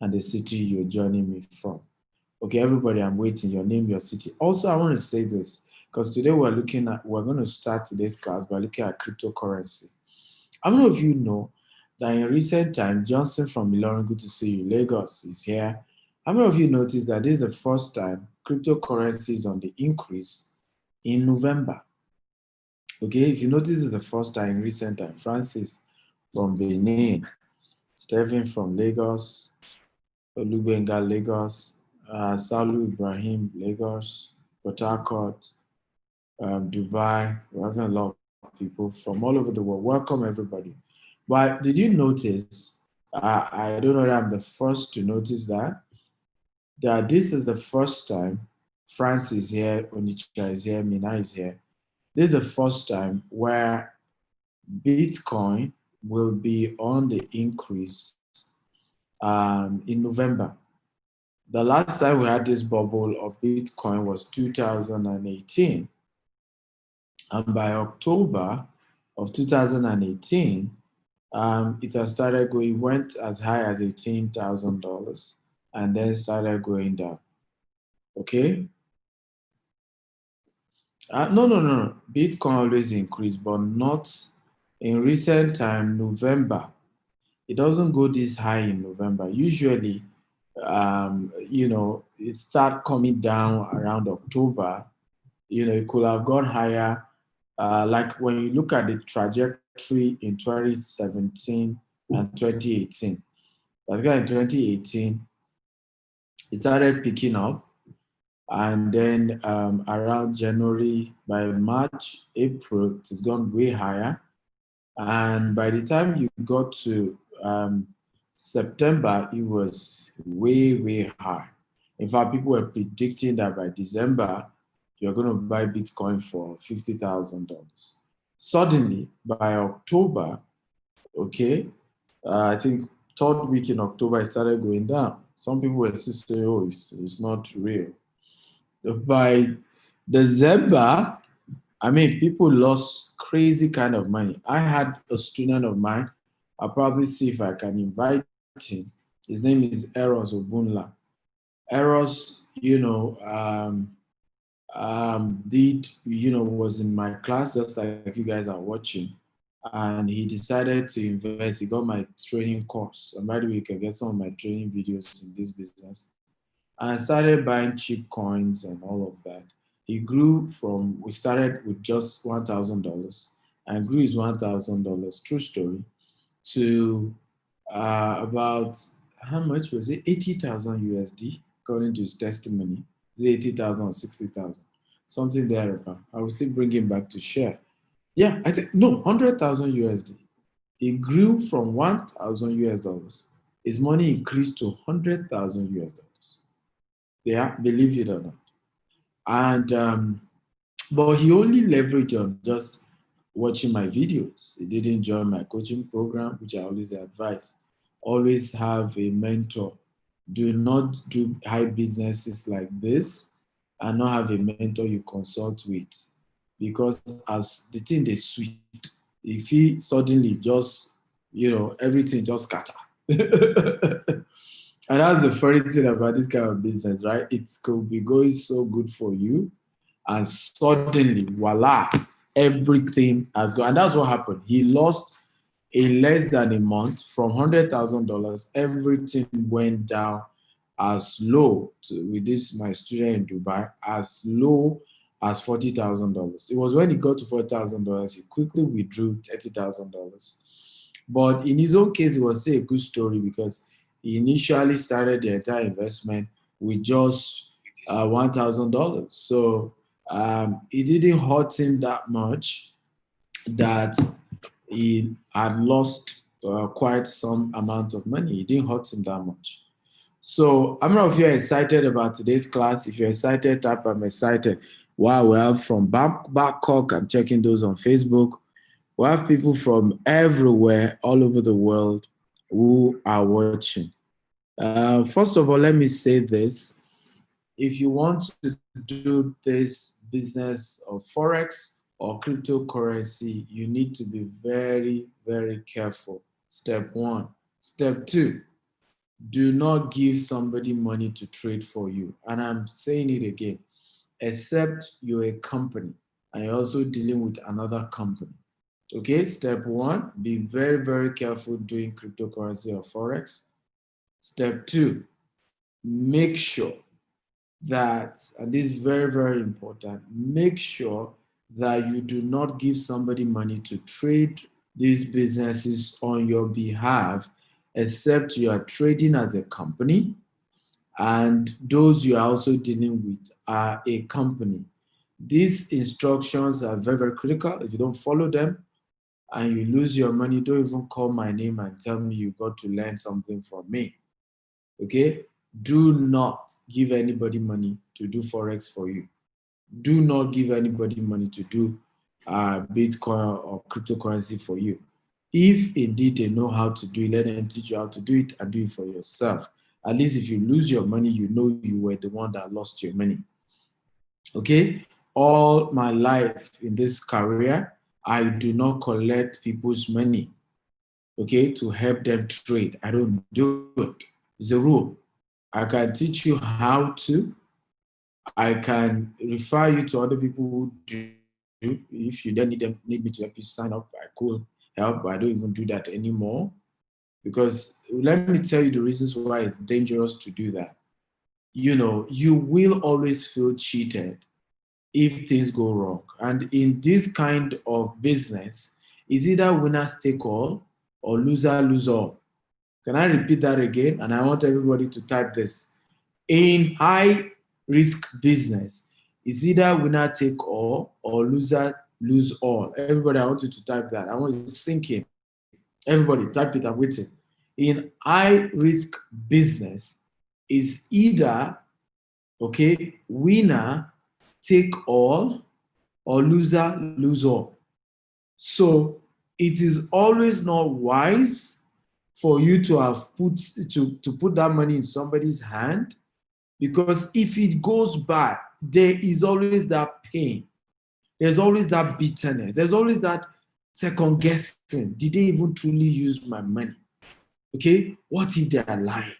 and the city you're joining me from. Okay, everybody, I'm waiting. Your name, your city. Also, I want to say this because today we're going to start today's class by looking at cryptocurrency. How many of you know that in recent time, Johnson from Ilorin, good to see you, Lagos is here. How many of you noticed that this is the first time cryptocurrency is on the increase in November? Okay, if you notice, it's the first time in recent time. Francis from Benin, Stephen from Lagos, Olubenga, Lagos, Salu Ibrahim, Lagos, Port Harcourt, Dubai. We're having a lot of people from all over the world. Welcome, everybody. But did you notice? I don't know that I'm the first to notice that this is the first time France is here, Onitsha is here, Mina is here. This is the first time where Bitcoin will be on the increase in November. The last time we had this bubble of Bitcoin was 2018. And by October of 2018, it has started going, went as high as $18,000 and then started going down. Okay? No. Bitcoin always increased, but not in recent time, November. It doesn't go this high in November. Usually, it start coming down around October. It could have gone higher. Like when you look at the trajectory in 2017 and 2018, particularly in 2018, it started picking up. And then around January, by March, April, it's gone way higher. And by the time you got to September, it was way, way high. In fact, people were predicting that by December, you're going to buy Bitcoin for $50,000. Suddenly, by October, okay, I think third week in October, it started going down. Some people were still saying, oh, it's not real. By December, I mean, people lost crazy kind of money. I had a student of mine, I'll probably see if I can invite him. His name is Eros Obunla. Eros, was in my class just like you guys are watching. And he decided to invest. He got my training course. And by the way, you can get some of my training videos in this business. And I started buying cheap coins and all of that. He grew we started with just $1,000 and grew his $1,000, true story, to about, how much was it? 80,000 USD, according to his testimony. Is it 80,000 or 60,000? Something there. I will still bring him back to share. Yeah, I think, no, 100,000 USD. He grew from 1,000 US dollars. His money increased to 100,000 US dollars. Yeah, believe it or not. And but he only leveraged on just watching my videos. He didn't join my coaching program, which I always advise. Always have a mentor. Do not do high businesses like this and not have a mentor you consult with. Because as the thing they sweet, if he suddenly just, everything just scatter. And that's the funny thing about this kind of business, right? It could be going so good for you, and suddenly, voila, everything has gone. And that's what happened. He lost in less than a month from $100,000. Everything went down as low with this my student in Dubai, as low as $40,000. It was when he got to $4,000, he quickly withdrew $30,000. But in his own case, it was still a good story because he initially started the entire investment with just $1,000. So it didn't hurt him that much that he had lost quite some amount of money. It didn't hurt him that much. So how many of you are excited about today's class? If you're excited, type I'm excited. Wow, we have from Bangkok, I'm checking those on Facebook. We have people from everywhere, all over the world, who are watching. First of all, let me say this. If you want to do this business of Forex or cryptocurrency, you need to be very, very careful. Step one. Step two, Do not give somebody money to trade for you. And I'm saying it again, except you're a company and you're also dealing with another company. Okay, step one, be very, very careful doing cryptocurrency or Forex. Step two, make sure that, and this is very, very important, make sure that you do not give somebody money to trade these businesses on your behalf, except you are trading as a company and those you are also dealing with are a company. These instructions are very, very critical. If you don't follow them and you lose your money, don't even call my name and tell me you got to learn something from me. Okay? Do not give anybody money to do Forex for you. Do not give anybody money to do Bitcoin or cryptocurrency for you. If indeed they know how to do it, let them teach you how to do it and do it for yourself. At least if you lose your money, you know you were the one that lost your money. Okay? All my life in this career, I do not collect people's money, okay, to help them trade. I don't do it. It's a rule. I can teach you how to. I can refer you to other people who do. If you then need me to help you sign up, I could help, but I don't even do that anymore. Because let me tell you the reasons why it's dangerous to do that. You know, you will always feel cheated if things go wrong. And in this kind of business, it's either winners take all or loser lose all. Can I repeat that again? And I want everybody to type this. In high risk business, it's either winner take all or loser lose all. Everybody, I want you to type that. I want you to sink in. Everybody, type it. I'm waiting. In high risk business, is either, okay, winner take all or loser lose all. So it is always not wise for you to have to put that money in somebody's hand, because if it goes bad, there is always that pain. There's always that bitterness. There's always that second guessing. Did they even truly use my money? Okay, what if they are lying?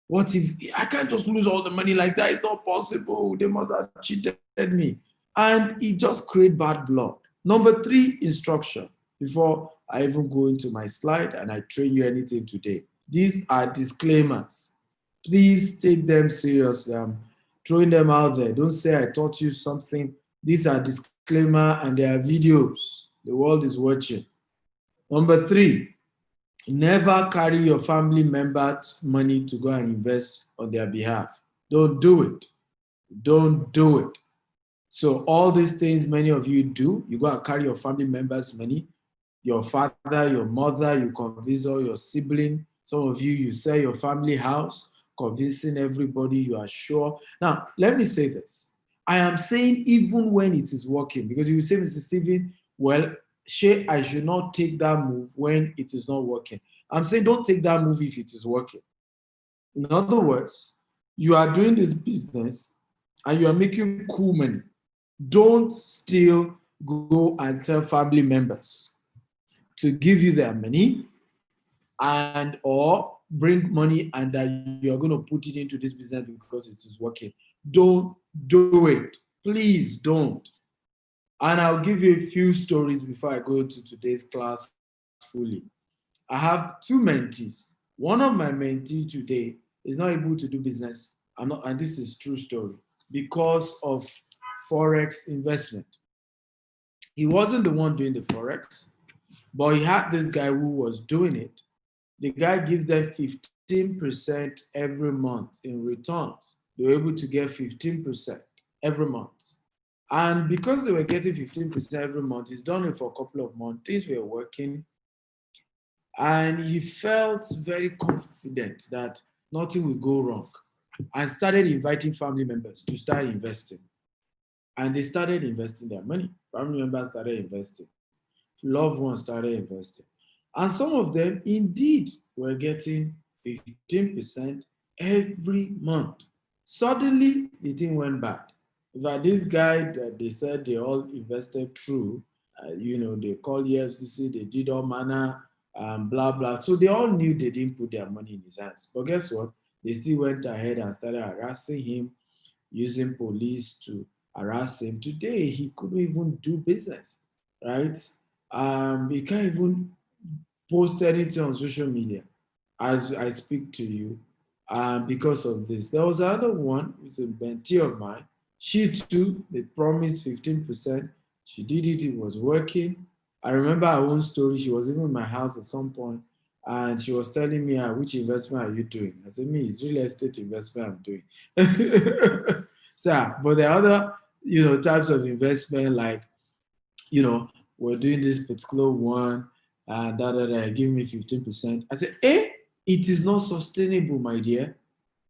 What if I can't just lose all the money like that? It's not possible. They must have cheated me. And it just creates bad blood. Number three, instruction. Before I even go into my slide and I train you anything today, these are disclaimers. Please take them seriously. I'm throwing them out there. Don't say I taught you something. These are disclaimer and they are videos. The world is watching. Number three, never carry your family members' money to go and invest on their behalf. Don't do it. Don't do it. So all these things many of you do, you go and carry your family members' money, your father, your mother, you convince all your sibling. Some of you, you sell your family house, convincing everybody you are sure. Now, let me say this. I am saying even when it is working, because you say, Mr. Stephen, well, I should not take that move when it is not working. I'm saying don't take that move if it is working. In other words, you are doing this business and you are making cool money. Don't still go and tell family members to give you their money and or bring money and that you're going to put it into this business because it is working. Don't do it. Please don't. And I'll give you a few stories before I go into today's class fully. I have two mentees. One of my mentees today is not able to do business. And this is true story, because of Forex investment. He wasn't the one doing the Forex, but he had this guy who was doing it. The guy gives them 15% every month in returns. They were able to get 15% every month. And because they were getting 15% every month, he's done it for a couple of months. Things were working. And he felt very confident that nothing will go wrong, and started inviting family members to start investing. And they started investing their money. Family members started investing. Loved ones started investing. And some of them indeed were getting 15% every month. Suddenly, the thing went bad. In fact, this guy that they said they all invested through, they called EFCC, they did all manner blah, blah. So they all knew they didn't put their money in his hands. But guess what? They still went ahead and started harassing him, using police to harass him. Today, he couldn't even do business, right? He can't even post anything on social media as I speak to you, because of this. There was another one, who's a mentee of mine. She too, they promised 15%. She did it, it was working. I remember her own story. She was even in my house at some point, and she was telling me, which investment are you doing? I said, me, it's real estate investment I'm doing. So, but the other, types of investment, like, we're doing this particular one, and give me 15%. I said, it is not sustainable, my dear.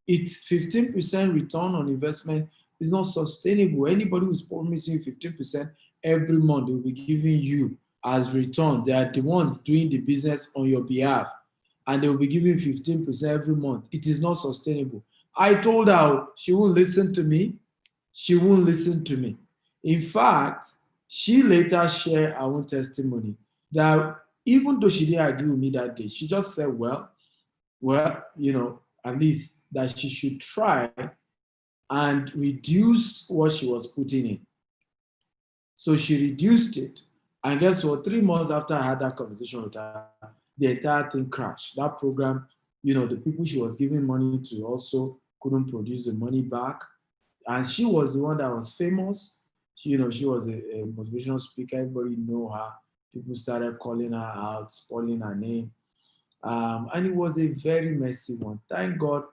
It's 15% return on investment is not sustainable. Anybody who's promising you 15% every month, they'll be giving you as return. They are the ones doing the business on your behalf, and they'll be giving 15% every month. It is not sustainable. I told her she won't listen to me. She won't listen to me. In fact, she later shared her own testimony that even though she didn't agree with me that day, she just said, well, at least that she should try and reduce what she was putting in. So she reduced it. And guess what? 3 months after I had that conversation with her, the entire thing crashed. That program, the people she was giving money to also couldn't produce the money back. And she was the one that was famous. She was a motivational speaker. Everybody know her. People started calling her out, spoiling her name. And it was a very messy one. Thank God,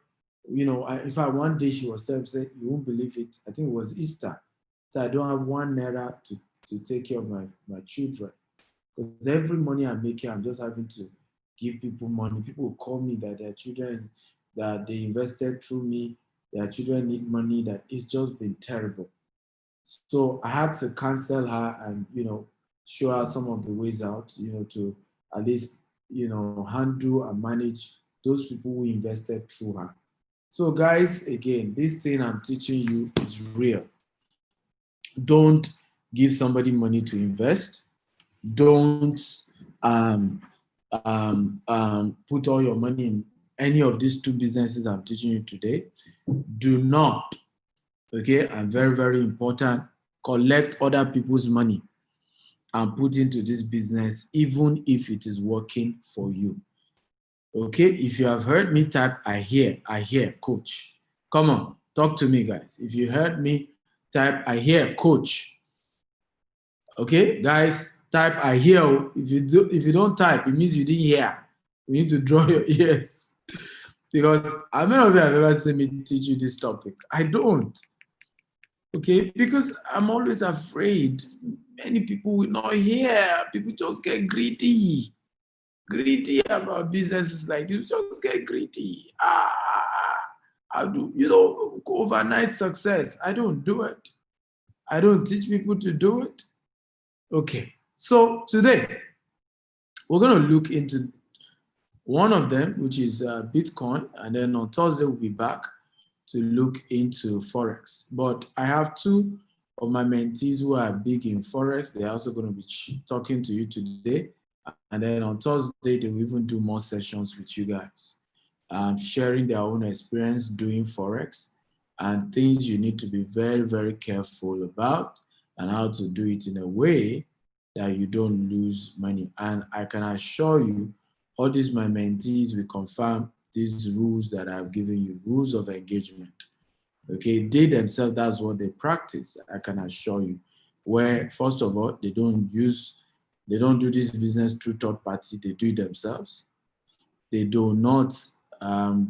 in fact, one day she was saying, you won't believe it. I think it was Easter. So I don't have 1 naira to take care of my children. Because every money I'm making, I'm just having to give people money. People will call me that their children, that they invested through me, their children need money, that it's just been terrible. So I had to cancel her and, show her some of the ways out, to at least, handle and manage those people who invested through her. So guys, again, this thing I'm teaching you is real. Don't give somebody money to invest. Don't put all your money in any of these 2 businesses I'm teaching you today. Do not, okay, and very, very important, collect other people's money and put into this business, even if it is working for you. Okay, if you have heard me type, I hear, coach. Come on, talk to me, guys. If you heard me type, I hear, coach. Okay, guys, type, I hear. If you don't type, it means you didn't hear. You need to draw your ears. Because how many of you have ever seen me teach you this topic? I don't. Okay, because I'm always afraid many people will not hear. People just get greedy about businesses like this. Just get greedy. I do, overnight success. I don't do it. I don't teach people to do it. Okay, so today we're going to look into one of them, which is Bitcoin, and then on Thursday we'll be back to look into Forex. But I have 2 of my mentees who are big in Forex. They're also going to be talking to you today. And then on Thursday, they will even do more sessions with you guys, sharing their own experience doing Forex and things you need to be very, very careful about and how to do it in a way that you don't lose money. And I can assure you, all these my mentees will confirm these rules that I've given you, rules of engagement. Okay, they themselves, that's what they practice, I can assure you. Where, first of all, they don't do this business through third party, they do it themselves. They do not,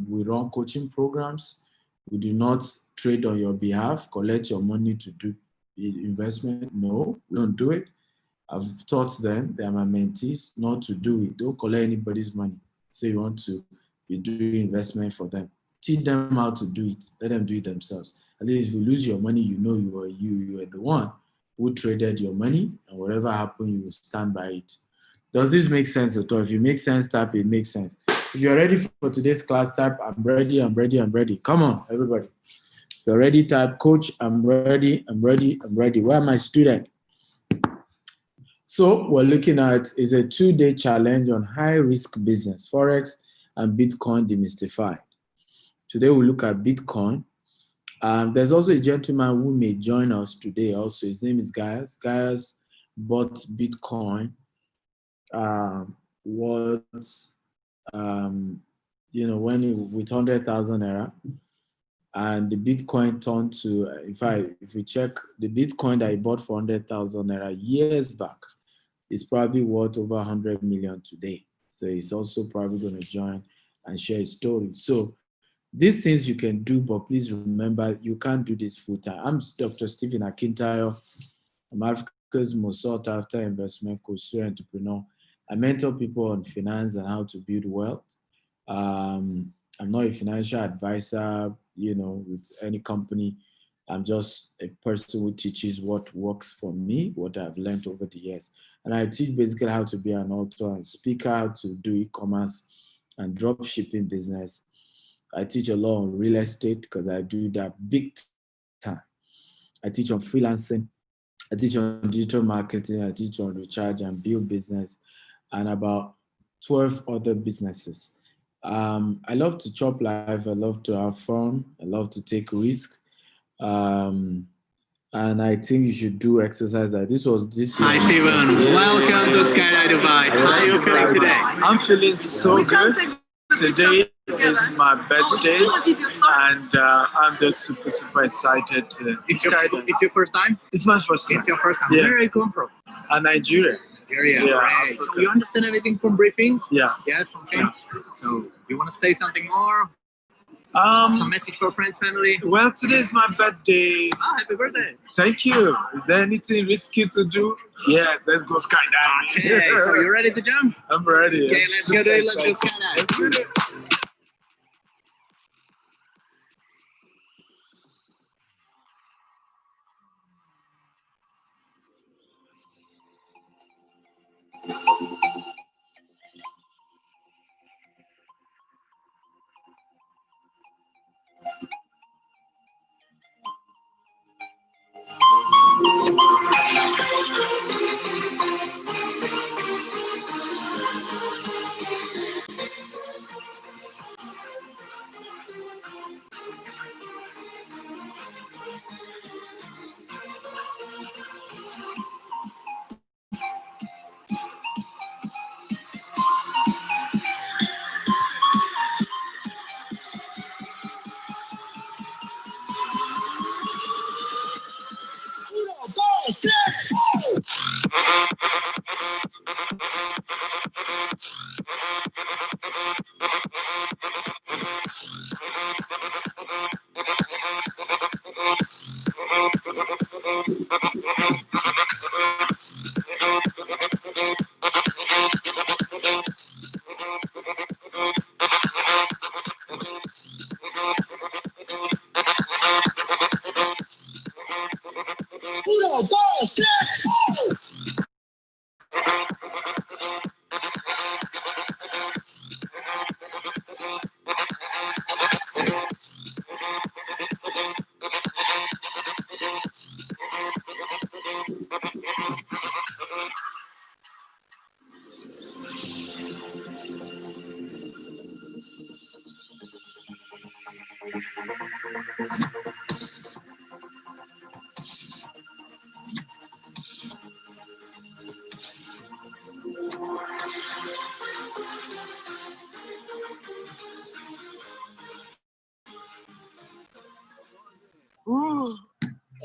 we run coaching programs. We do not trade on your behalf, collect your money to do investment. No, we don't do it. I've taught them, they are my mentees, not to do it. Don't collect anybody's money. Say you want to be doing investment for them. Teach them how to do it. Let them do it themselves. At least if you lose your money, you know you are the one who traded your money, and whatever happened, you will stand by it. Does this make sense at all? If it makes sense, type it makes sense. If you're ready for today's class, type I'm ready, I'm ready, I'm ready. Come on, everybody. If you're ready, type coach, I'm ready, I'm ready, I'm ready. Where are my students? So we're looking at is a 2-day challenge on high-risk business, Forex and Bitcoin demystified. Today we'll look at Bitcoin. There's also a gentleman who may join us today also. His name is Gaius. Gaius bought Bitcoin when with 100,000 naira, and the Bitcoin turned to, if you check the Bitcoin that he bought for 100,000 naira years back, is probably worth over 100 million today. So he's also probably going to join and share his story. So these things you can do, but please remember, you can't do this full time. I'm Dr. Stephen Akintayo. I'm Africa's most sought after investment coach, entrepreneur. I mentor people on finance and how to build wealth. I'm not a financial advisor, with any company. I'm just a person who teaches what works for me, what I've learned over the years. And I teach basically how to be an author and speaker, how to do e-commerce and drop shipping business. I teach a lot on real estate because I do that big time. I teach on freelancing. I teach on digital marketing. I teach on recharge and build business and about 12 other businesses. I love to chop life. I love to have fun. I love to take risks. And I think you should do exercise. This was this year. Hi, Stephen. Welcome to Skydive Dubai. How are you feeling today? I'm feeling so good. Today is my birthday, and I'm just super excited to skydive. It's your first time? It's my first time. It's your first time. Yeah. Where are you come from? Nigeria. Nigeria. Yeah, right. So you understand everything from briefing? Yeah. Yeah, from Shane? Yeah. So you want to say something more? Some message for friends, family? Well, today is my birthday. Oh, happy birthday. Thank you. Is there anything risky to do? Yes, let's go skydiving. Okay, so you ready to jump? I'm ready. Okay, let's go do it. Let's go skydive. Let's do it.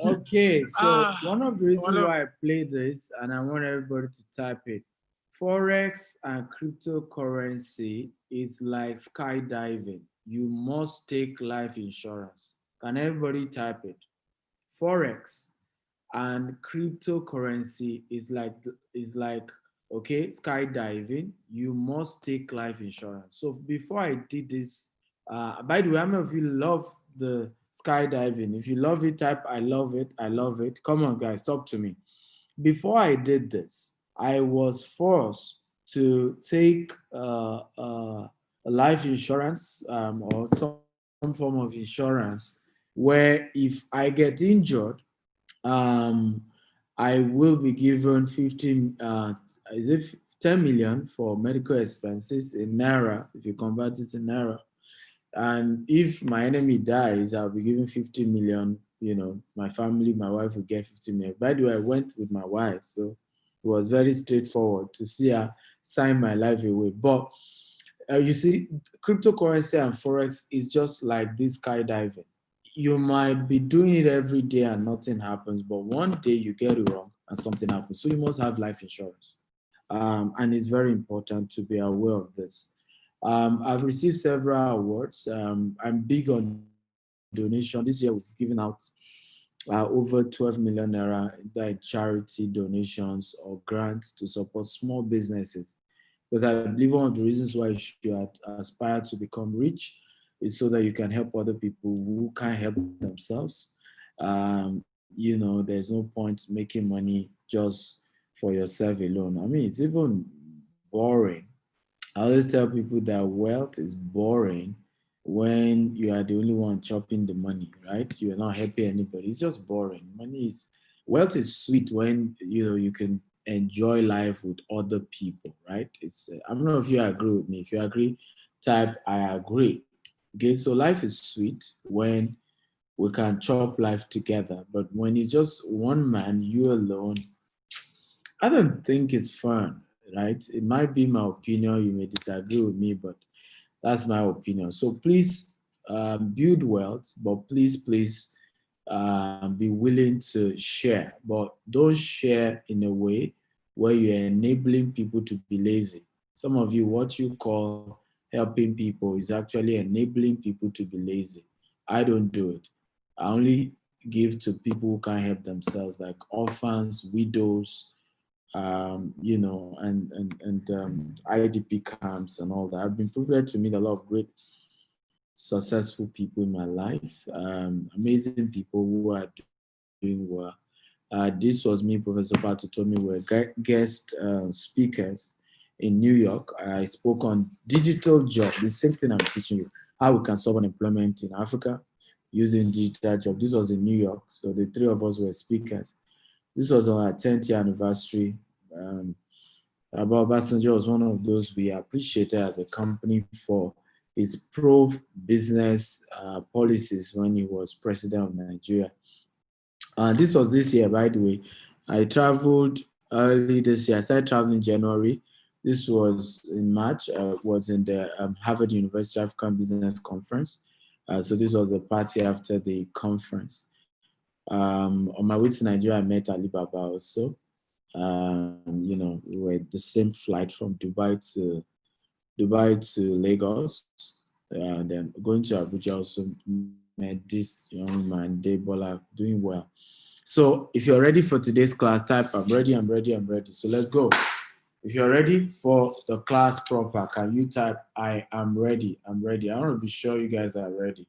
Okay, so one of the reasons why I play this, and I want everybody to type it, Forex and cryptocurrency is like skydiving. You must take life insurance. Can everybody type it? Forex and cryptocurrency is like okay, skydiving. You must take life insurance. So before I did this, by the way, how many of you love the skydiving? If you love it, type I love it. I love it. Come on, guys, talk to me. Before I did this, I was forced to take a life insurance or some form of insurance where if I get injured, I will be given 15, is it 10 million for medical expenses in Naira, if you convert it to Naira. And if my enemy dies, I'll be given 50 million. You know, my family, my wife will get 50 million. By the way, I went with my wife, so it was very straightforward to see her sign my life away. But you see, cryptocurrency and forex is just like this skydiving. You might be doing it every day and nothing happens, but one day you get it wrong and something happens. So you must have life insurance. And it's very important to be aware of this. I've received several awards. I'm big on donation. This year we've given out over 12 million naira in charity donations or grants to support small businesses. Because I believe one of the reasons why you should aspire to become rich is so that you can help other people who can't help themselves. You know, there's no point making money just for yourself alone. I mean, it's even boring. I always tell people that wealth is boring when you are the only one chopping the money, right? You're not helping anybody. It's just boring. Wealth is sweet when you know you can enjoy life with other people, right? I don't know if you agree with me. If you agree, type I agree. Okay, so life is sweet when we can chop life together, but when it's just one man, you alone, I don't think it's fun, right? It might be my opinion. You may disagree with me, but that's my opinion. So please build wealth, but please be willing to share. But don't share in a way where you're enabling people to be lazy. Some of you, what you call helping people is actually enabling people to be lazy. I don't do it. I only give to people who can't help themselves, like orphans, widows, you know, and IDP camps and all that. I've been privileged to meet a lot of great, successful people in my life, amazing people who are doing well. This was me, Professor Patutomi, were guest speakers in New York. I spoke on digital job, the same thing I'm teaching you, how we can solve unemployment in Africa using digital job. This was in New York, so the three of us were speakers. This was on our 10th year anniversary. About Obasanjo was one of those we appreciated as a company for his pro-business policies when he was president of Nigeria. This was this year, by the way. I traveled early this year. I started traveling in January. This was in March. Was in the Harvard University African Business Conference. So this was the party after the conference. On my way to Nigeria, I met Alibaba also. You know, we were the same flight from Dubai to Lagos. Then going to Abuja, also met this young man, Debola, doing well. So if you're ready for today's class, type I'm ready, I'm ready, I'm ready. So let's go. If you're ready for the class proper, can you type I am ready, I'm ready. I want to be sure you guys are ready.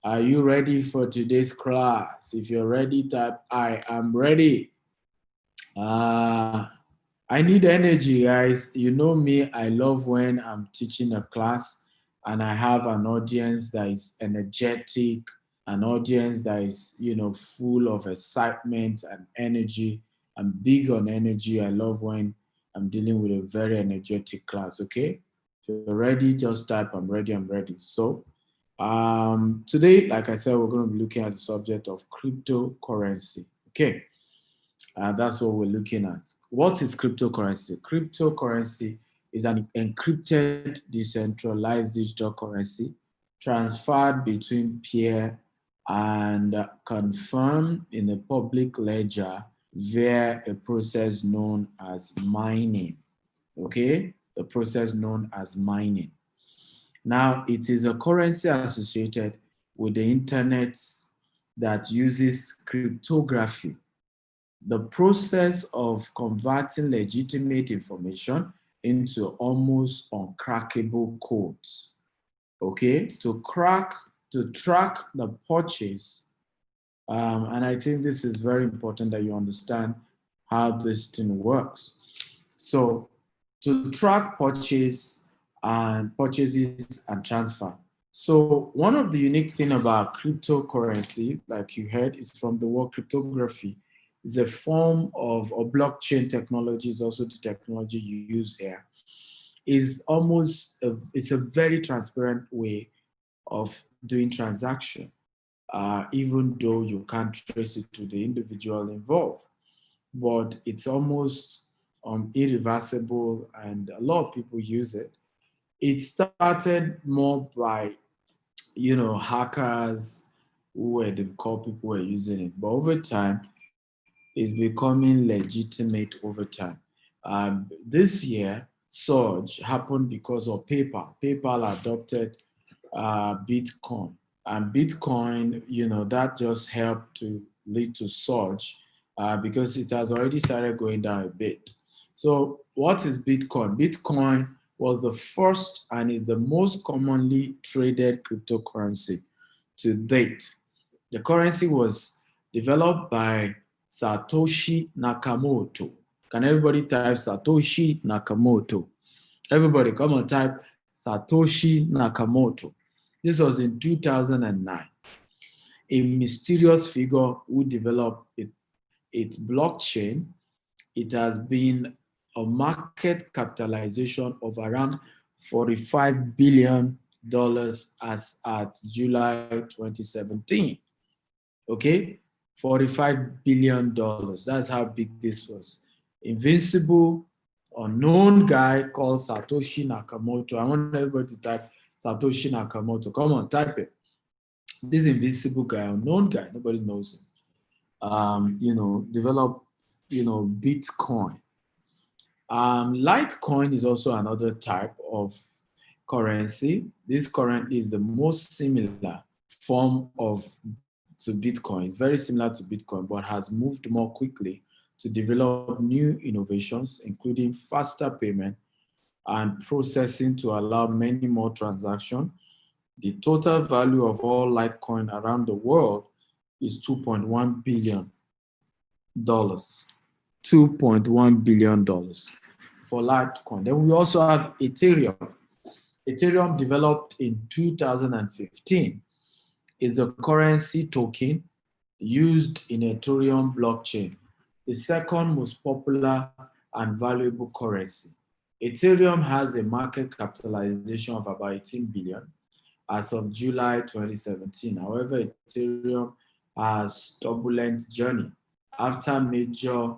Are you ready for today's class? If you're ready, type I am ready. I need energy, guys. You know me, I love when I'm teaching a class and I have an audience that is energetic, an audience that is, you know, full of excitement and energy. I'm big on energy. I love when I'm dealing with a very energetic class, okay? If you're ready, just type I'm ready, I'm ready. So today, like I said, we're going to be looking at the subject of cryptocurrency, okay? That's what we're looking at. What is cryptocurrency? Cryptocurrency is an encrypted, decentralized digital currency transferred between peer and confirmed in a public ledger via a process known as mining. Okay, the process known as mining. Now, it is a currency associated with the internet that uses cryptography, the process of converting legitimate information into almost uncrackable codes. Okay, to track the purchase. And I think this is very important that you understand how this thing works. So to track purchases and transfer. So one of the unique thing about cryptocurrency, like you heard, is from the word cryptography. It's a form of, or blockchain technology is also the technology you use here. Is almost, it's a very transparent way of doing transaction, even though you can't trace it to the individual involved. But it's almost irreversible, and a lot of people use it. It started more by, hackers who were the core people who were using it. But over time, it's becoming legitimate over time. This year, surge happened because of PayPal. PayPal adopted Bitcoin. And Bitcoin, that just helped to lead to surge because it has already started going down a bit. So what is Bitcoin? Bitcoin was the first and is the most commonly traded cryptocurrency to date. The currency was developed by Satoshi Nakamoto. Can everybody type Satoshi Nakamoto? Everybody come on, type Satoshi Nakamoto. This was in 2009. A mysterious figure who developed its blockchain. It has been a market capitalization of around $45 billion as at July 2017. Okay, $45 billion. That's how big this was. Invincible, unknown guy called Satoshi Nakamoto. I want everybody to type Satoshi Nakamoto. Come on, type it. This invisible guy, unknown guy, nobody knows him. Develop, Bitcoin. Litecoin is also another type of currency. This currently is the most similar form to Bitcoin. It's very similar to Bitcoin, but has moved more quickly to develop new innovations, including faster payment and processing to allow many more transactions. The total value of all Litecoin around the world is $2.1 billion. $2.1 billion for Litecoin. Then we also have Ethereum. Ethereum, developed in 2015, is the currency token used in Ethereum blockchain, the second most popular and valuable currency. Ethereum has a market capitalization of about 18 billion as of July 2017. However, Ethereum has turbulent journey. After major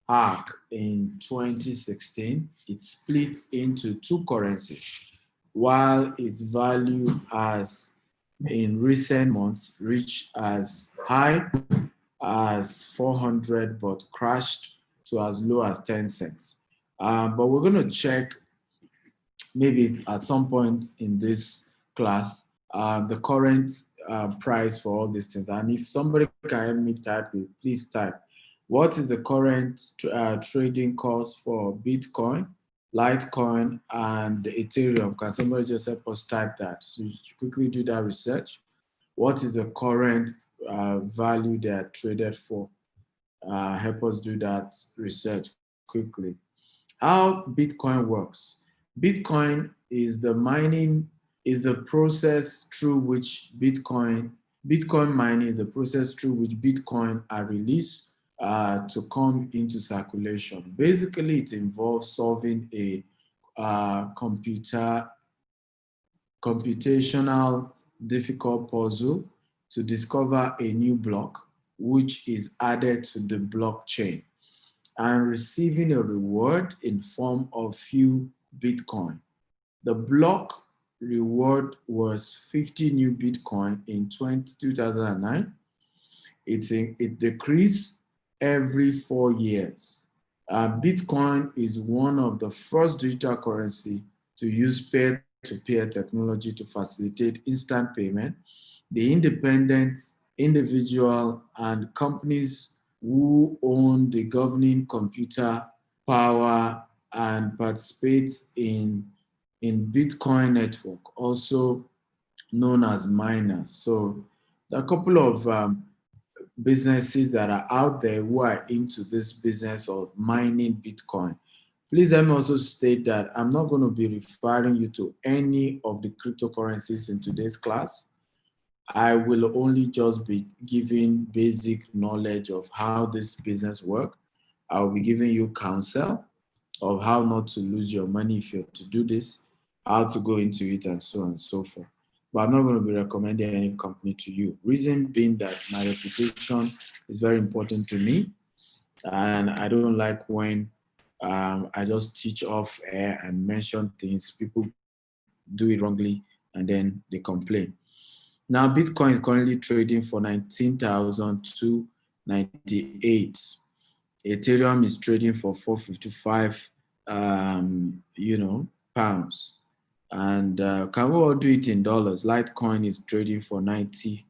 hack in 2016, it split into two currencies, while its value has in recent months reached as high as 400 but crashed to as low as 10 cents. But we're going to check maybe at some point in this class the current price for all these things. And if somebody can help me type it, please type. What is the current trading cost for Bitcoin, Litecoin, and Ethereum? Can somebody just help us type that? So you quickly do that research. What is the current value they are traded for? Help us do that research quickly. How Bitcoin works. Bitcoin is the process through which Bitcoin mining is the process through which Bitcoin are released to come into circulation. Basically, it involves solving a computational difficult puzzle to discover a new block, which is added to the blockchain, and receiving a reward in form of few Bitcoin. The block reward was 50 new Bitcoin in 2009. It decreased every 4 years. Bitcoin is one of the first digital currency to use peer-to-peer technology to facilitate instant payment. The independent individual and companies who own the governing computer power and participates in Bitcoin network, also known as miners. So there are a couple of businesses that are out there who are into this business of mining Bitcoin. Please let me also state that I'm not going to be referring you to any of the cryptocurrencies in today's class. I will only just be giving basic knowledge of how this business works. I'll be giving you counsel of how not to lose your money if you're to do this, how to go into it, and so on and so forth. But I'm not going to be recommending any company to you. Reason being that my reputation is very important to me, and I don't like when I just teach off air and mention things. People do it wrongly, and then they complain. Now, Bitcoin is currently trading for 19,298. Ethereum is trading for 455, pounds. And can we all do it in dollars? Litecoin is trading for $90.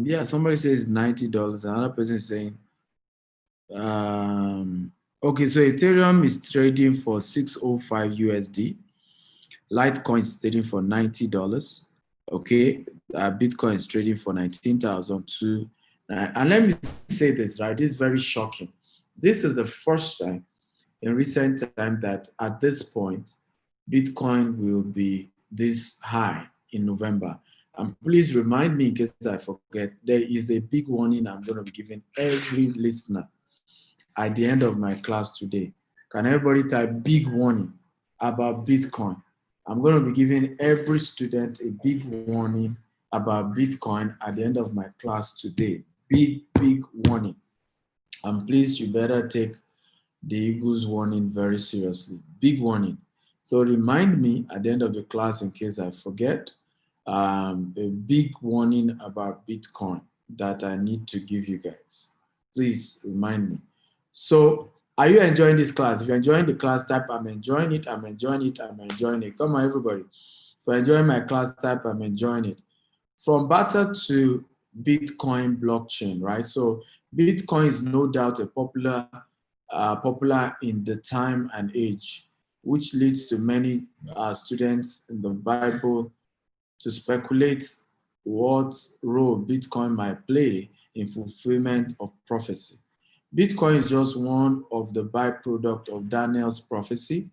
Yeah, somebody says $90. Another person is saying, okay, so Ethereum is trading for 605 USD. Litecoin is trading for $90. Okay, Bitcoin is trading for 19,002. And let me say this, right? This is very shocking. This is the first time in recent time that at this point, Bitcoin will be this high in November. And please remind me in case I forget, there is a big warning I'm going to be giving every listener at the end of my class today. Can everybody type big warning about Bitcoin? I'm going to be giving every student a big warning about Bitcoin at the end of my class today. Big warning. And please, you better take the Eagles warning very seriously. Big warning. So remind me at the end of the class in case I forget, a big warning about Bitcoin that I need to give you guys. Please remind me. So are you enjoying this class? If you're enjoying the class, type I'm enjoying it, I'm enjoying it, I'm enjoying it. Come on, everybody. If you're enjoying my class, type I'm enjoying it. From barter to Bitcoin blockchain, right? So Bitcoin is no doubt a popular in the time and age, which leads to many students in the Bible to speculate what role Bitcoin might play in fulfillment of prophecy. Bitcoin is just one of the byproduct of Daniel's prophecy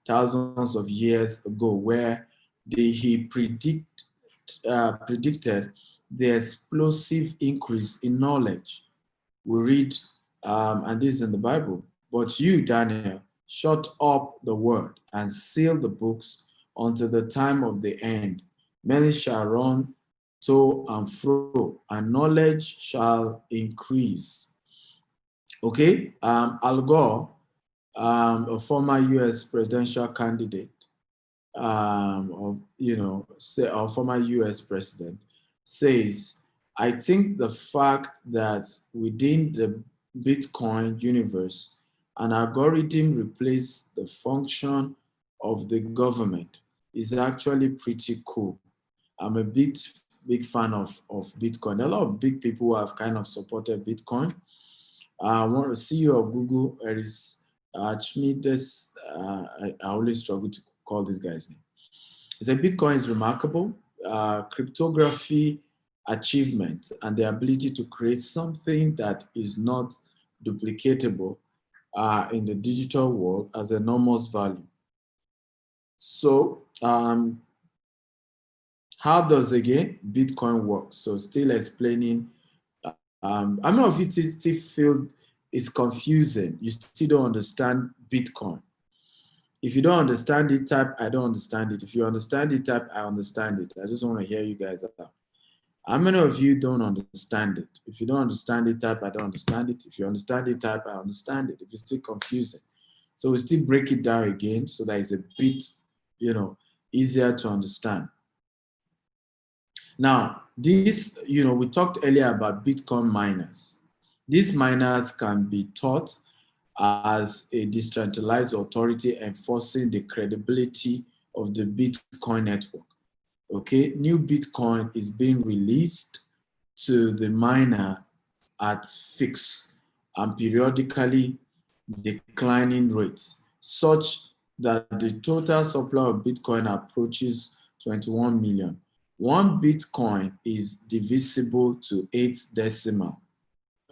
thousands of years ago, where he predicted the explosive increase in knowledge. We read, and this is in the Bible, but you, Daniel, shut up the word and seal the books until the time of the end. Many shall run to and fro, and knowledge shall increase. Okay, Al Gore, a former U.S. presidential candidate, or former U.S. president, says, I think the fact that within the Bitcoin universe, an algorithm replaces the function of the government is actually pretty cool. I'm a big fan of Bitcoin. A lot of big people who have kind of supported Bitcoin. One CEO of Google, Eris Schmidt, I always struggle to call this guy's name. He said Bitcoin is remarkable. Cryptography achievement and the ability to create something that is not duplicatable in the digital world has enormous value. So how does, again, Bitcoin work? So still explaining, I don't know if it is still feel it's confusing. You still don't understand Bitcoin. If you don't understand it, type I don't understand it. If you understand it, type I understand it. I just want to hear you guys out. How many of you don't understand it? If you don't understand it, type I don't understand it. If you understand it, type I understand it. If it's still confusing. So we still break it down again so that it's a bit, easier to understand. Now, this, we talked earlier about Bitcoin miners. These miners can be taught as a decentralized authority enforcing the credibility of the Bitcoin network. Okay, new Bitcoin is being released to the miner at fixed and periodically declining rates, such that the total supply of Bitcoin approaches 21 million. One Bitcoin is divisible to 8 decimal,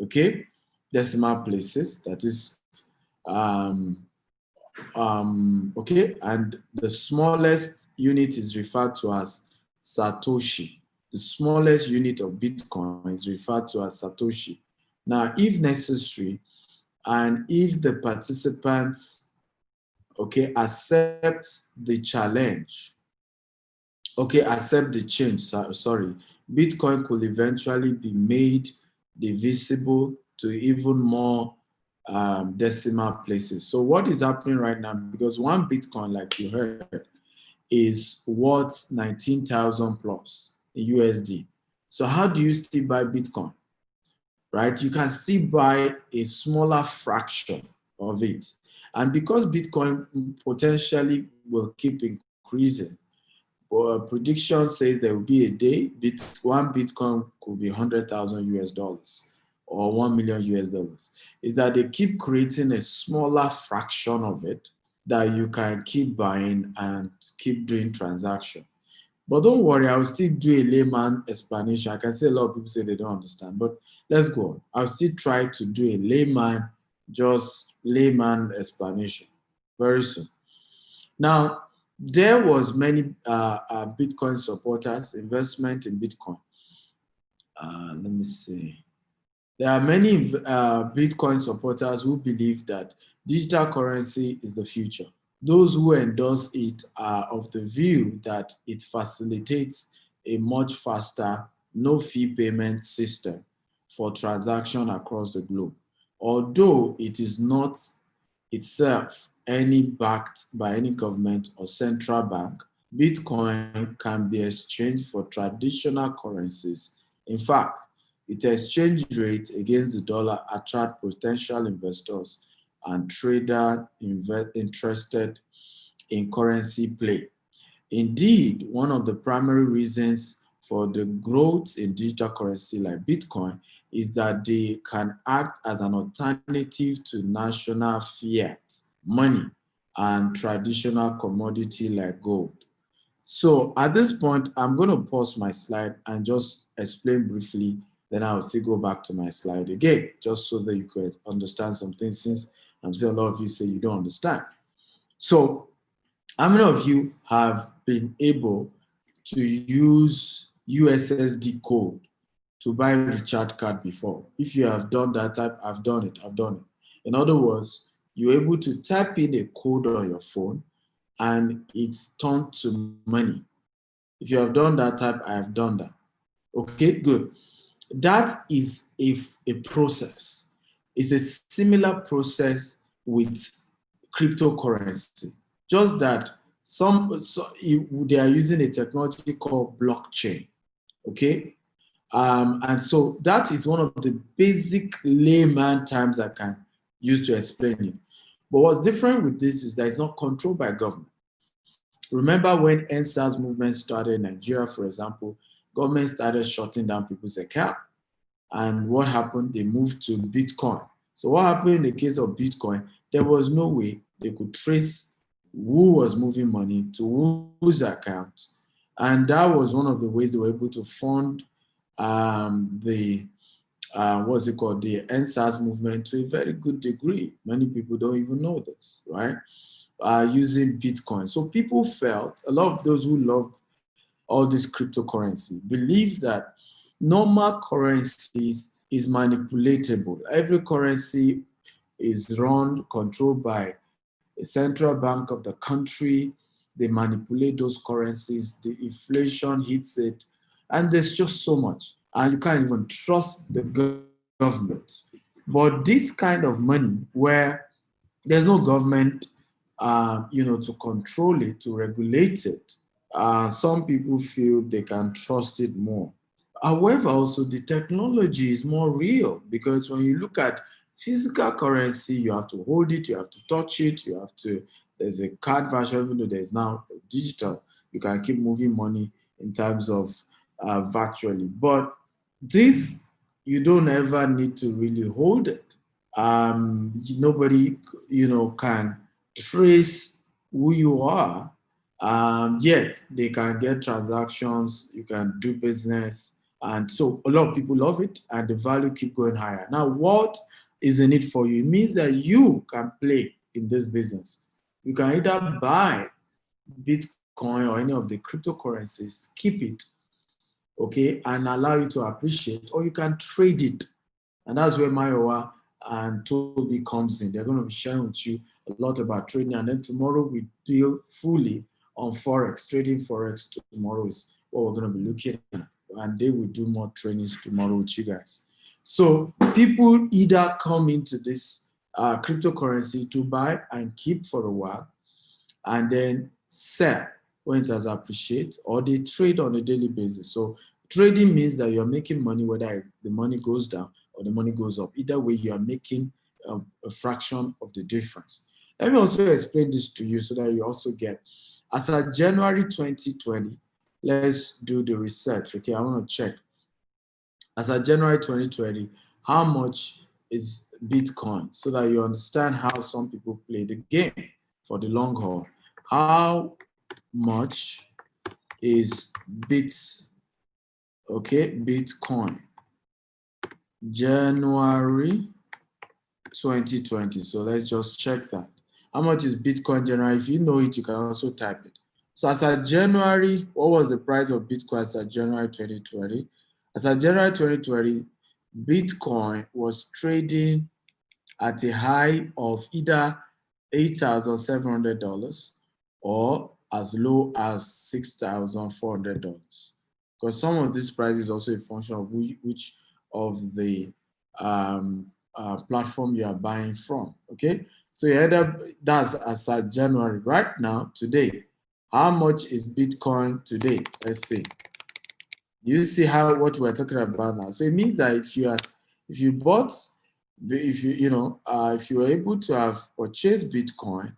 okay? Decimal places, that is, okay, and the smallest unit is referred to as Satoshi. The smallest unit of Bitcoin is referred to as Satoshi. Now, if necessary, and if the participants, okay, accept the challenge, okay, accept the change, sorry, Bitcoin could eventually be made divisible to even more decimal places. So what is happening right now, because one Bitcoin, like you heard, is worth 19,000 plus in USD. So how do you still buy Bitcoin, right? You can still buy a smaller fraction of it. And because Bitcoin potentially will keep increasing, prediction says there will be a day, one Bitcoin could be 100,000 US dollars or 1 million US dollars, is that they keep creating a smaller fraction of it that you can keep buying and keep doing transaction. But don't worry, I will still do a layman explanation. I can see a lot of people say they don't understand, but let's go on. I'll still try to do a layman explanation very soon. Now, there was many Bitcoin supporters, investment in Bitcoin. Let me see. There are many Bitcoin supporters who believe that digital currency is the future. Those who endorse it are of the view that it facilitates a much faster, no-fee payment system for transaction across the globe. Although it is not itself any backed by any government or central bank, Bitcoin can be exchanged for traditional currencies. In fact, its exchange rate against the dollar attract potential investors and traders interested in currency play. Indeed, one of the primary reasons for the growth in digital currency like Bitcoin is that they can act as an alternative to national fiat money and traditional commodity like gold. So at this point, I'm going to pause my slide and just explain briefly, then I'll still go back to my slide again, just so that you could understand some things, since I'm sure a lot of you say you don't understand. So how many of you have been able to use USSD code to buy recharge card before? If you have done that type, I've done it. In other words, you're able to type in a code on your phone and it's turned to money. If you have done that type, I have done that. Okay, good. That is a process. It's a similar process with cryptocurrency, just that they are using a technology called blockchain. Okay, and so that is one of the basic layman terms I can use to explain it. But what's different with this is that it's not controlled by government. Remember when EndSARS movement started in Nigeria, for example, government started shutting down people's account. And what happened? They moved to Bitcoin. So what happened in the case of Bitcoin? There was no way they could trace who was moving money to whose account. And that was one of the ways they were able to fund the EndSARS movement to a very good degree. Many people don't even know this, right? Using Bitcoin. So people felt, a lot of those who love all this cryptocurrency believe that normal currencies is manipulatable. Every currency is run, controlled by a central bank of the country. They manipulate those currencies, the inflation hits it, and there's just so much. And you can't even trust the government. But this kind of money where there's no government, to control it, to regulate it, some people feel they can trust it more. However, also the technology is more real, because when you look at physical currency, you have to hold it, you have to touch it, there's a card version, even though there's now digital, you can keep moving money in terms of virtually. But this, you don't ever need to really hold it. Nobody, can trace who you are, yet they can get transactions, you can do business. And so a lot of people love it and the value keep going higher. Now, what is in it for you? It means that you can play in this business. You can either buy Bitcoin Bitcoin or any of the cryptocurrencies, keep it, okay, and allow it to appreciate, or you can trade it. And that's where Mayowa and Toby comes in. They're going to be sharing with you a lot about trading. And then tomorrow we deal fully on Forex. Trading Forex tomorrow is what we're going to be looking at. And they will do more trainings tomorrow with you guys. So people either come into this cryptocurrency to buy and keep for a while and then sell when it has appreciated, or they trade on a daily basis. So trading means that you're making money whether the money goes down or the money goes up. Either way, you are making a fraction of the difference. Let me also explain this to you so that you also get, as of January 2020, let's do the research, okay? I want to check. As of January 2020, how much is Bitcoin, so that you understand how some people play the game for the long haul. How much is Bitcoin? January 2020. So let's just check that. How much is Bitcoin January? If you know it, you can also type it. So as of January, what was the price of Bitcoin as of January 2020? As of January 2020, Bitcoin was trading at a high of either $8,700 or as low as $6,400. Because some of this price is also a function of which of the platform you are buying from, okay? So that's as of January. Right now, today, how much is Bitcoin today? Let's see. Do you see what we're talking about now? So it means that if you were able to have purchased Bitcoin,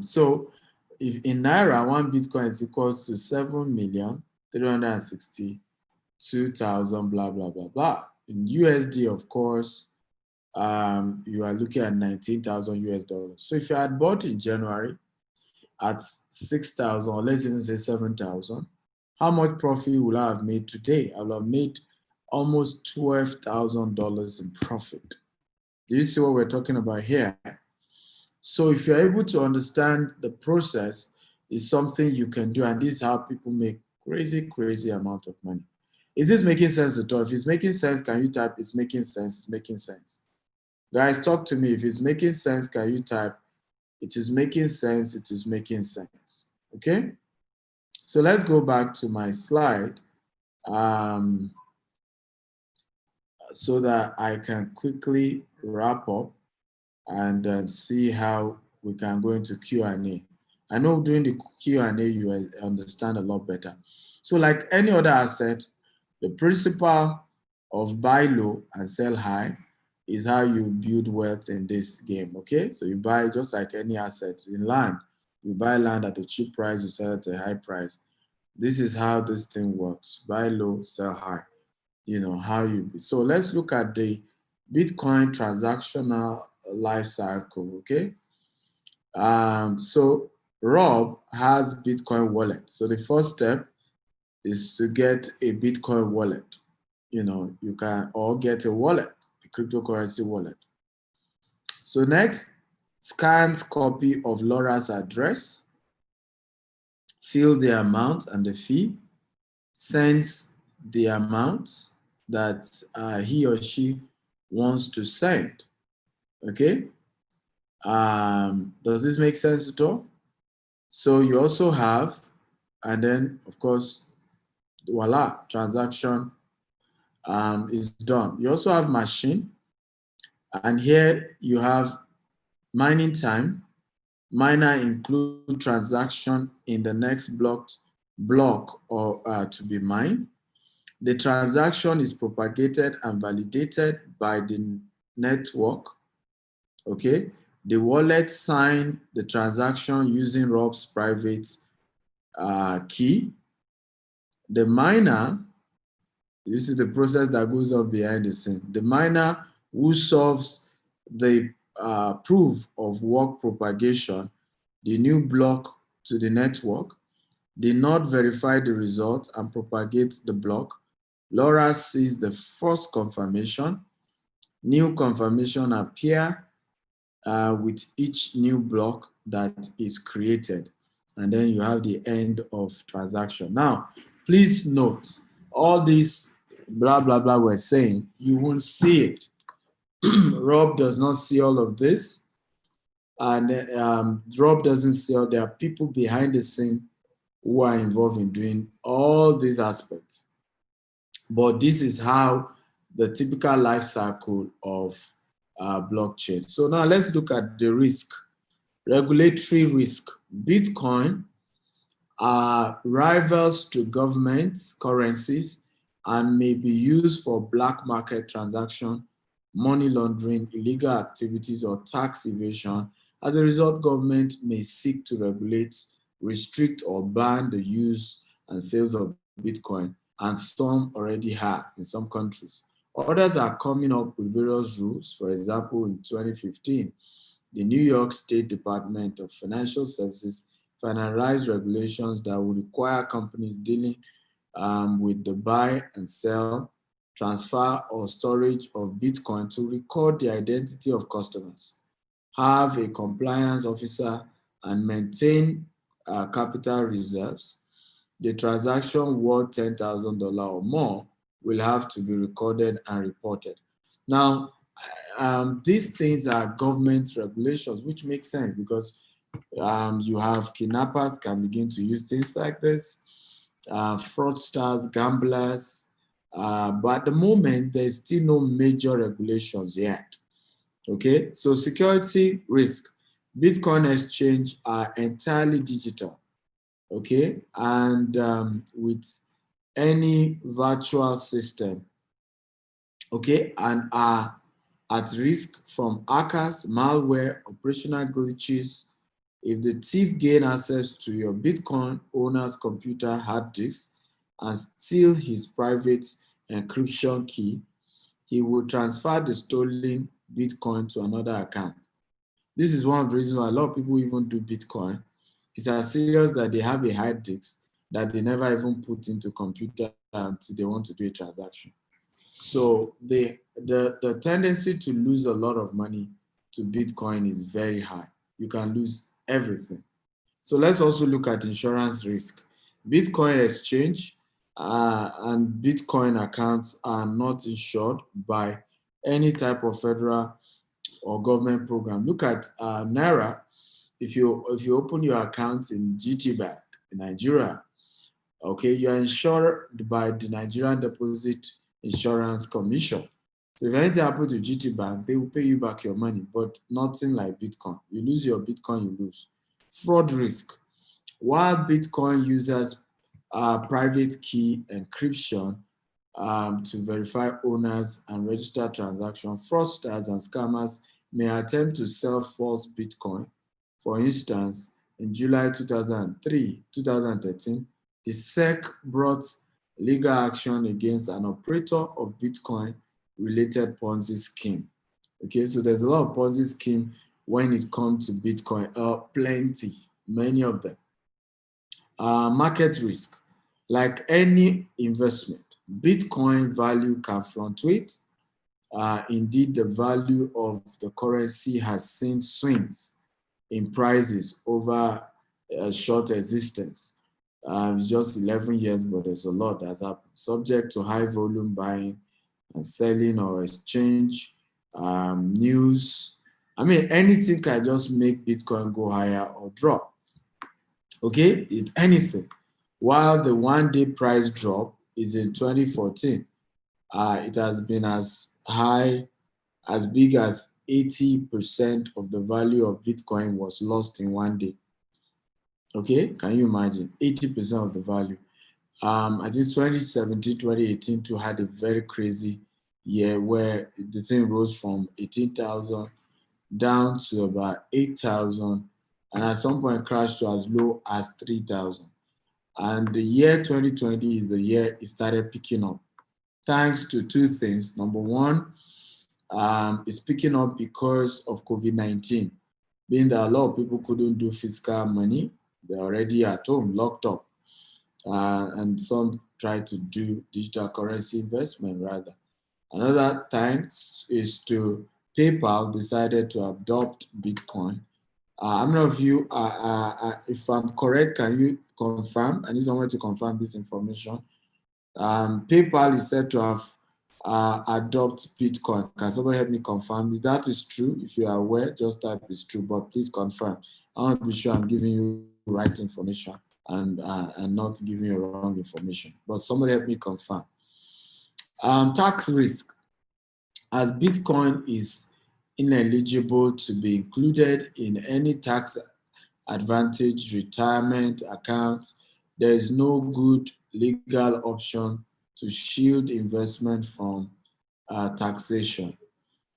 so if in Naira, 1 Bitcoin is equals to 7,362,000, blah, blah, blah, blah. In USD, of course, you are looking at 19,000 US dollars. So if you had bought in January at 6,000, or let's even say 7,000, how much profit will I have made today? I will have made almost $12,000 in profit. Do you see what we're talking about here? So if you're able to understand the process, is something you can do, and this is how people make crazy amount of money. Is this making sense at all? If it's making sense, can you type it's making sense, it's making sense? Guys, talk to me. If it's making sense, can you type it is making sense, it is making sense, okay? So let's go back to my slide so that I can quickly wrap up and see how we can go into Q&A. I know during the Q&A you understand a lot better. So like any other asset, the principle of buy low and sell high is how you build wealth in this game, okay? So you buy just like any asset. In land, you buy land at a cheap price, you sell at a high price. This is how this thing works. Buy low, sell high. You know, so let's look at the Bitcoin transactional life cycle, okay? So Rob has Bitcoin wallet. So the first step is to get a Bitcoin wallet. You know, you can or get a wallet, a cryptocurrency wallet. So next, scans copy of Laura's address, fill the amount and the fee, sends the amount that he or she wants to send, okay? Does this make sense at all? So you also have, and then of course, voila, transaction is done. You also have machine, and here you have mining time. Miner include transaction in the next block or to be mined. The transaction is propagated and validated by the network, okay? The wallet signed the transaction using Rob's private key. The miner, this is the process that goes on behind the scene. The miner who solves the proof of work propagation, the new block to the network, did not verify the result and propagate the block. Laura sees the first confirmation. New confirmation appear with each new block that is created. and then you have the end of transaction. Now, please note, all this blah, blah, blah we're saying, you won't see it. Rob does not see all of this. And Rob doesn't see all, there are people behind the scene who are involved in doing all these aspects. But this is how the typical life cycle of blockchain. So now let's look at the risk. Regulatory risk. Bitcoin are rivals to government currencies and may be used for black market transaction, money laundering, illegal activities, or tax evasion. As a result, government may seek to regulate, restrict, or ban the use and sales of Bitcoin, and some already have in some countries. Others are coming up with various rules. For example, in 2015, the New York State Department of Financial Services finalized regulations that would require companies dealing with the buy and sell, transfer, or storage of Bitcoin to record the identity of customers, have a compliance officer, and maintain capital reserves. The transaction worth $10,000 or more will have to be recorded and reported. Now, these things are government regulations, which makes sense because you have kidnappers can begin to use things like this, fraudsters, gamblers, but at the moment, there's still no major regulations yet. Okay, so security risk. Bitcoin exchange are entirely digital, okay, and with any virtual system, okay, and are at risk from hackers, malware, operational glitches. If the thief gain access to your Bitcoin owner's computer hard disk and steal his private encryption key, he will transfer the stolen Bitcoin to another account. This is one of the reasons why a lot of people even do Bitcoin. It's as serious that they have a hard disk that they never even put into computer until they want to do a transaction. So the tendency to lose a lot of money to Bitcoin is very high. You can lose everything. So let's also look at insurance risk. Bitcoin exchange and Bitcoin accounts are not insured by any type of federal or government program. Look at Naira. If you open your account in GT Bank in Nigeria, okay, you are insured by the Nigerian Deposit Insurance Commission. So if anything happens to GT Bank, they will pay you back your money, but nothing like Bitcoin. You lose your Bitcoin, you lose. Fraud risk. While Bitcoin uses private key encryption to verify owners and register transactions, fraudsters and scammers may attempt to sell false Bitcoin. For instance, in July 2013, the SEC brought legal action against an operator of Bitcoin-related Ponzi scheme. Okay, so there's a lot of Ponzi scheme when it comes to Bitcoin, plenty, many of them. Market risk. Like any investment, Bitcoin value can fluctuate. Indeed, the value of the currency has seen swings in prices over a short existence. It's just 11 years, but there's a lot that's happened. Subject to high volume buying and selling or exchange, news. I mean, anything can just make Bitcoin go higher or drop. Okay, if anything. While the one-day price drop is in 2014, it has been as big as 80% of the value of Bitcoin was lost in one day. Okay, can you imagine? 80% of the value. I think 2017, 2018 too had a very crazy year where the thing rose from 18,000 down to about 8,000 and at some point crashed to as low as 3,000. And the year 2020 is the year it started picking up, thanks to two things. Number one, it's picking up because of COVID-19, being that a lot of people couldn't do fiscal money. They're already at home, locked up. And some try to do digital currency investment rather. Another thanks is to PayPal decided to adopt Bitcoin How many of you, if I'm correct, can you confirm? I need someone to confirm this information. PayPal is said to have adopt Bitcoin. Can somebody help me confirm? If that is true, if you are aware, just type it's true, but please confirm. I want to be sure I'm giving you right information and not giving you wrong information. But somebody help me confirm. Tax risk. As Bitcoin is ineligible to be included in any tax advantage retirement account, there is no good legal option to shield investment from taxation.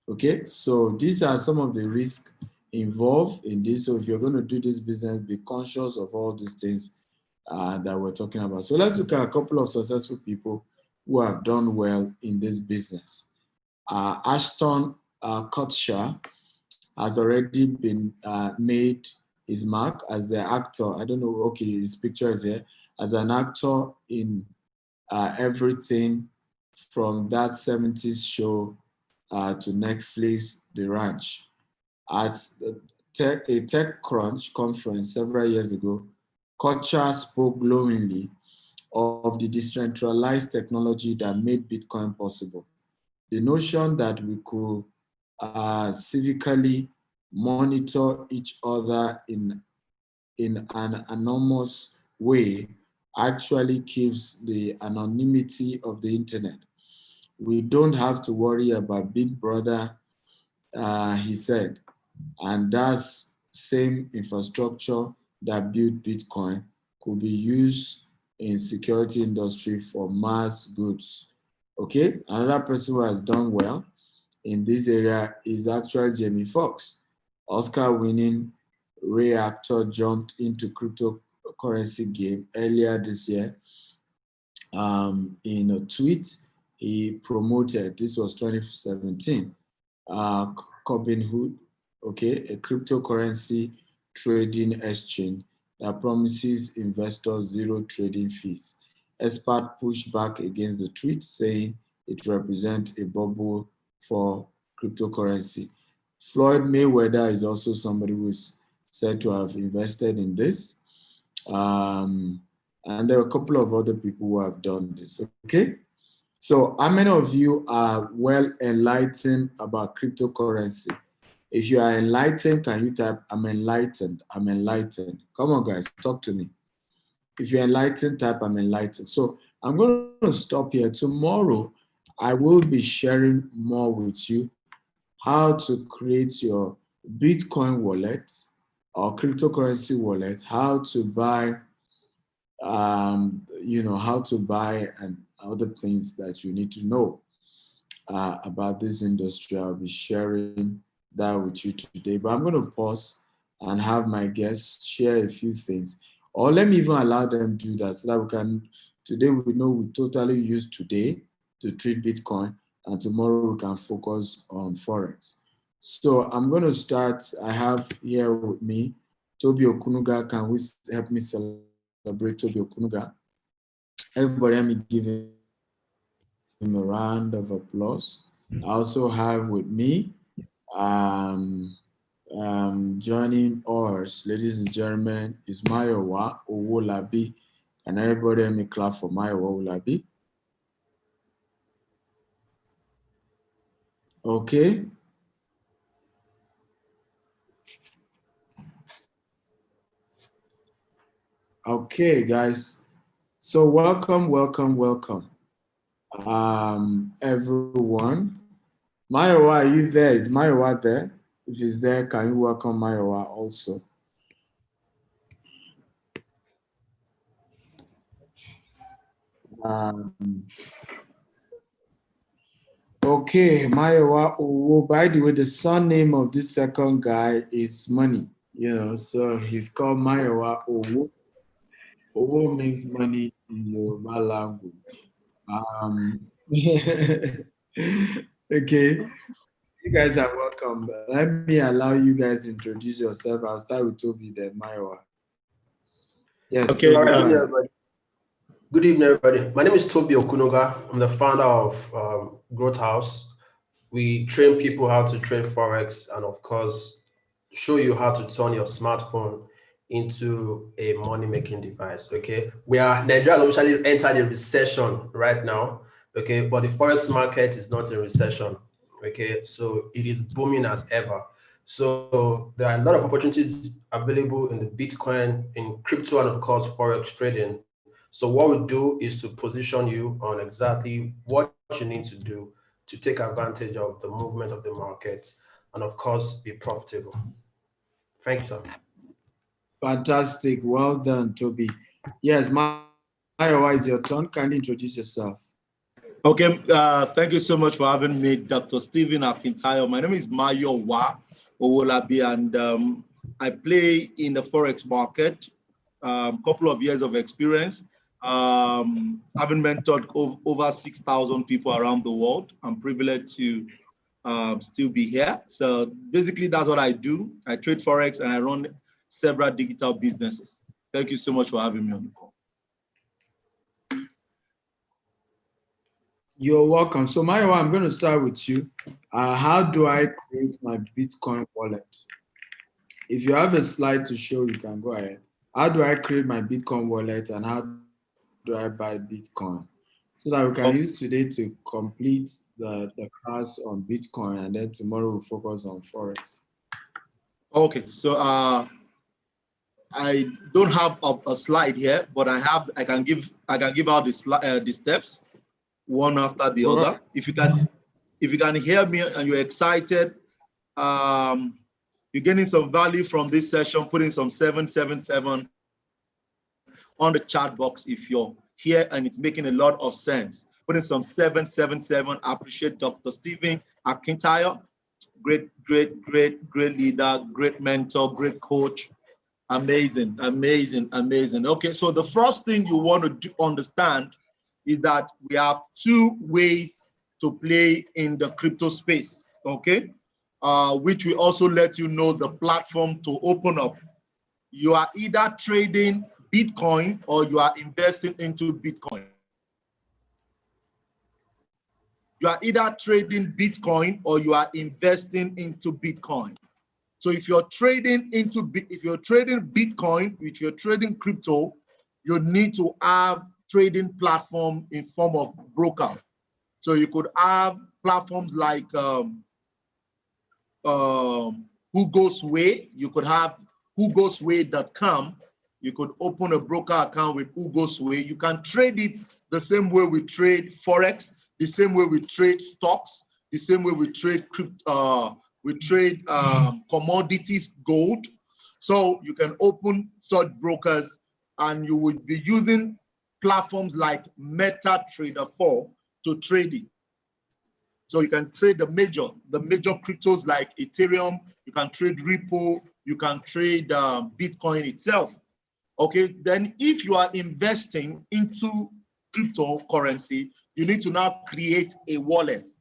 Okay, so these are some of the risks involved in this. So if you're going to do this business, be conscious of all these things that we're talking about. So let's look at a couple of successful people who have done well in this business. Ashton Kutcher has already been made his mark as the actor. I don't know, okay, his picture is here. As an actor in everything from that 70s show to Netflix, The Ranch. At a TechCrunch conference several years ago, Kutcher spoke glowingly of the decentralized technology that made Bitcoin possible. The notion that we could civically monitor each other in an anonymous way actually keeps the anonymity of the internet. We don't have to worry about Big Brother, he said. And that same infrastructure that built Bitcoin could be used in security industry for mass goods. Okay, another person who has done well in this area is actually Jamie Foxx. Oscar-winning Ray actor jumped into cryptocurrency game earlier this year. In a tweet, he promoted, this was 2017, Robinhood, okay, a cryptocurrency trading exchange that promises investors zero trading fees. Experts pushed back against the tweet, saying it represents a bubble for cryptocurrency. Floyd Mayweather is also somebody who is said to have invested in this. And there are a couple of other people who have done this, okay? So how many of you are well enlightened about cryptocurrency? If you are enlightened, can you type, I'm enlightened, I'm enlightened. Come on, guys, talk to me. If you're enlightened, type, I'm enlightened. So I'm going to stop here. Tomorrow, I will be sharing more with you how to create your Bitcoin wallet or cryptocurrency wallet, how to buy, how to buy and other things that you need to know about this industry. I'll be sharing that with you today, but I'm going to pause and have my guests share a few things, or let me even allow them to do that so that we can, today we know we totally use today to treat Bitcoin, and tomorrow we can focus on Forex. So I'm going to start. I have here with me Toby Okunuga. Can we help me celebrate Toby Okunuga? Everybody, let me give him a round of applause. I also have with me joining us, ladies and gentlemen, is Mayowa Owolabi. Can everybody let me clap for Mayowa Owolabi? Okay. Okay, guys. So welcome, everyone. Mayowa, are you there? Is Mayowa there? If he's there, can you welcome Mayowa also? Okay, Mayowa Owo. By the way, the surname of this second guy is Money. So he's called Mayowa Owo. Owo means money in Yoruba language. Okay, you guys are welcome. Let me allow you guys introduce yourself. I'll start with Toby, then Mayowa. Yes. Okay. Toby, good evening, everybody. My name is Toby Okunoga. I'm the founder of Growth House. We train people how to trade Forex and, of course, show you how to turn your smartphone into a money-making device. Okay, Nigeria has officially entered a recession right now. Okay, but the forex market is not in recession. Okay, so it is booming as ever. So there are a lot of opportunities available in the Bitcoin, in crypto, and of course forex trading. So what we do is to position you on exactly what you need to do to take advantage of the movement of the market and of course be profitable. Thank you, sir. Fantastic. Well done, Toby. Yes, Mayowa, is your turn. Kindly introduce yourself. Okay, thank you so much for having me, Dr. Stephen Akintayo. My name is Mayowa Owolabi, and I play in the Forex market. Couple of years of experience, having mentored over 6,000 people around the world. I'm privileged to still be here. So basically, that's what I do. I trade Forex and I run several digital businesses. Thank you so much for having me on the call. You're welcome. So, Mayowa, I'm going to start with you. How do I create my Bitcoin wallet? If you have a slide to show, you can go ahead. How do I create my Bitcoin wallet and how do I buy Bitcoin? So that we can use today to complete the class on Bitcoin, and then tomorrow we'll focus on Forex. Okay, so I don't have a slide here, but I can give out the steps one after the other. If you can hear me and you're excited, you're getting some value from this session, putting some 777 on the chat box if you're here and it's making a lot of sense. Putting some 777. I appreciate Dr. Stephen Akintayo. Great leader, great mentor, great coach. Amazing. Okay, so the first thing you want to understand is that we have two ways to play in the crypto space, okay? Which will also let you know the platform to open up. You are either trading Bitcoin or you are investing into Bitcoin. You are either trading Bitcoin or you are investing into Bitcoin. So if you're trading Bitcoin, if you're trading crypto, you need to have trading platform in form of broker. So you could have platforms like WhoGoesWay. You could have WhoGoesWay.com. You could open a broker account with WhoGoesWay. You can trade it the same way we trade Forex, the same way we trade stocks, the same way we trade crypto. We trade commodities, gold. So you can open such brokers and you would be using platforms like MetaTrader 4 to trade it. So you can trade the major cryptos like Ethereum, you can trade Ripple, you can trade Bitcoin itself. Okay, then if you are investing into cryptocurrency, you need to now create a wallet.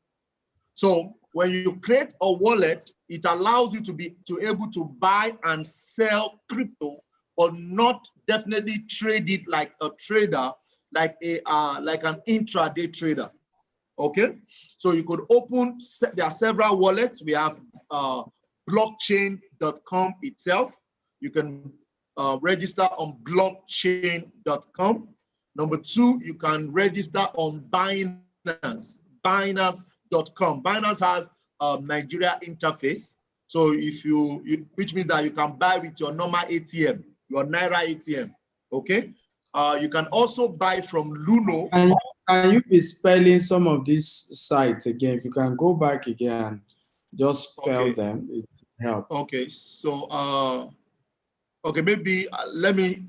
So when you create a wallet, it allows you to be able to buy and sell crypto, but not definitely trade it like a trader, like an intraday trader. Okay, so you could open. There are several wallets. We have blockchain.com itself. You can register on blockchain.com. Number two, you can register on Binance. Binance.com. Binance has a Nigeria interface. So which means that you can buy with your normal ATM, your Naira ATM. Okay. You can also buy from Luno. And can you be spelling some of these sites again? If you can go back again, just spell them. It helps. Okay. So okay, maybe let me.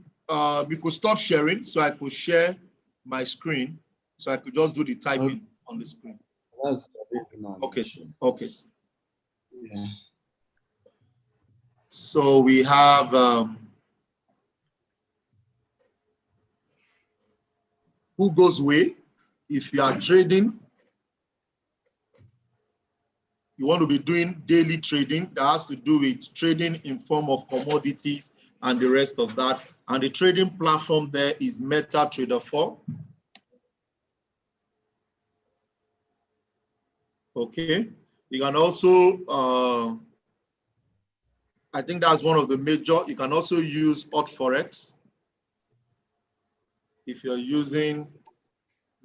We could stop sharing so I could share my screen, so I could just do the typing on the screen. That's okay. Okay. Yeah. So we have WhoGoesWay. If you are trading, you want to be doing daily trading that has to do with trading in form of commodities and the rest of that. And the trading platform there is MetaTrader 4. Okay. You can also I think that's one of the major. You can also use Hot Forex if you're using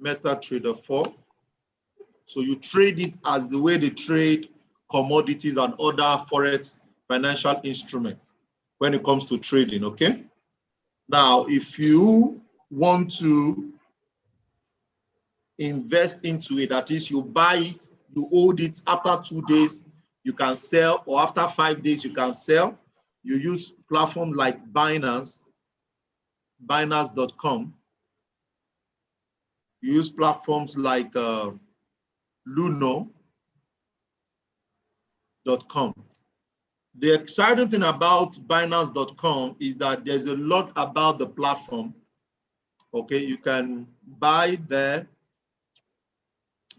MetaTrader 4. So you trade it as the way they trade commodities and other Forex financial instruments when it comes to trading, okay? Now, if you want to invest into it, that is, you buy it, you hold it, after 2 days, you can sell, or after 5 days, you can sell. You use platforms like Binance, Binance.com. You use platforms like Luno.com. The exciting thing about Binance.com is that there's a lot about the platform. Okay, you can buy there,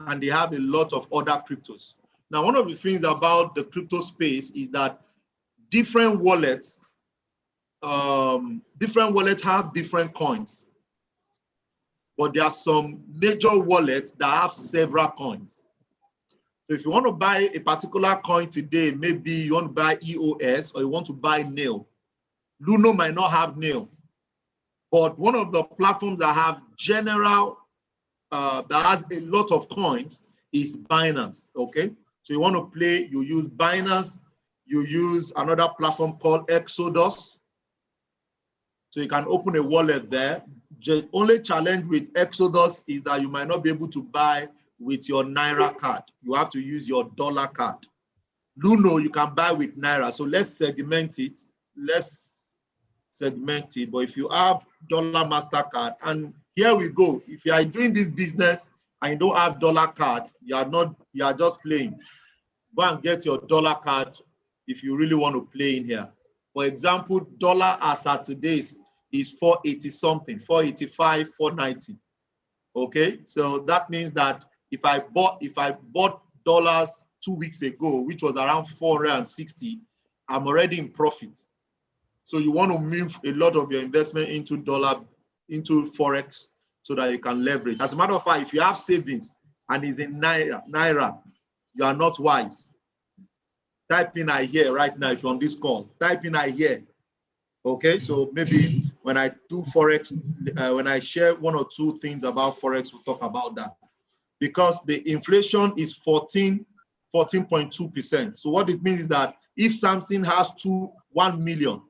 and they have a lot of other cryptos. Now, one of the things about the crypto space is that different wallets have different coins. But there are some major wallets that have several coins. So if you want to buy a particular coin today, maybe you want to buy EOS or you want to buy NAIL. Luno might not have NAIL, but one of the platforms that have general, that has a lot of coins is Binance, okay? So you want to play, you use Binance, you use another platform called Exodus. So you can open a wallet there. The only challenge with Exodus is that you might not be able to buy with your Naira card. You have to use your dollar card. Luno, you can buy with Naira. So let's segment it. But if you have dollar MasterCard, and here we go. If you are doing this business and you don't have dollar card, you are just playing. Go and get your dollar card if you really want to play in here. For example, dollar as at today is 480 something, 485, 490. Okay, so that means that if I bought dollars 2 weeks ago, which was around 460, I'm already in profit. So you want to move a lot of your investment into Forex so that you can leverage. As a matter of fact, if you have savings and it's in Naira, you are not wise. Type in I hear right now if you're on this call. Type in I hear. Okay, so maybe when I do Forex, when I share 1 or 2 things about Forex, we'll talk about that. Because the inflation is 14.2%. So what it means is that if Samson has 1 million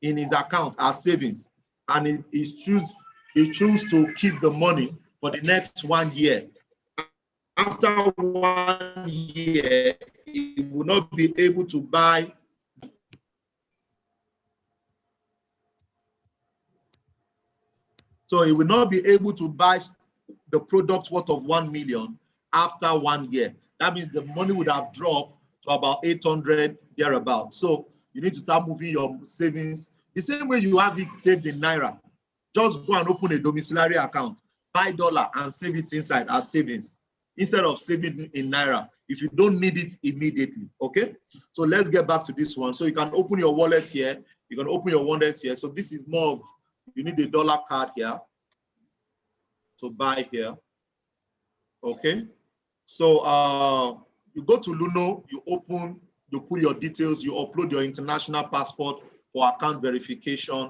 in his account as savings, and he chooses to keep the money for the next 1 year, after 1 year, he will not be able to buy. So he will not be able to buy the product worth of 1 million after 1 year. That means the money would have dropped to about 800 thereabouts. So you need to start moving your savings the same way you have it saved in Naira. Just go and open a domiciliary account, buy dollar and save it inside as savings instead of saving in Naira if you don't need it immediately. Okay, so let's get back to this one. So you can open your wallet here. You can open your wallet here. So this is more of, you need a dollar card here to buy here. Okay, so you go to Luno, you put your details, you upload your international passport for account verification.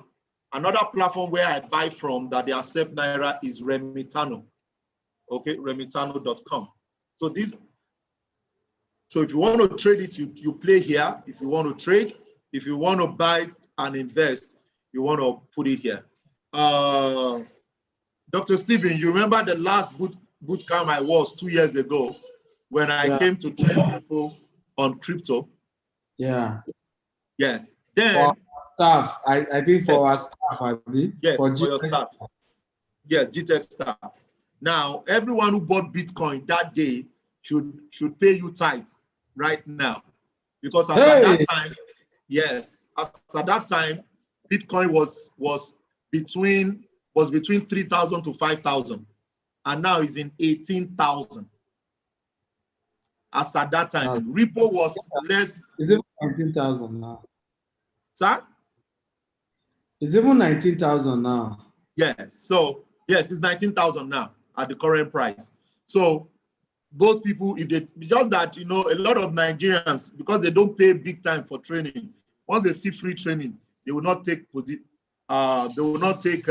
Another platform where I buy from that they accept Naira is Remitano. Okay, remitano.com. So if you want to trade it, you play here. If you want to trade, if you want to buy and invest, you want to put it here. Dr. Stephen, you remember the last boot camp I was 2 years ago when I came to train people on crypto? Yeah. Yes. Then for our staff, I think for our staff, I mean, yes, for your staff. Yes, GTech staff. Now, everyone who bought Bitcoin that day should pay you tithes right now, because at that time, yes, at that time, Bitcoin was between 3,000 to 5,000, and now it's in 18,000. As at that time, Ripple was less. Is it 19,000 now? Sir? It's even 19,000 now. Yes. So yes, it's 19,000 now at the current price. So those people, if they just that, a lot of Nigerians, because they don't pay big time for training, Once they see free training, they will not take they will not take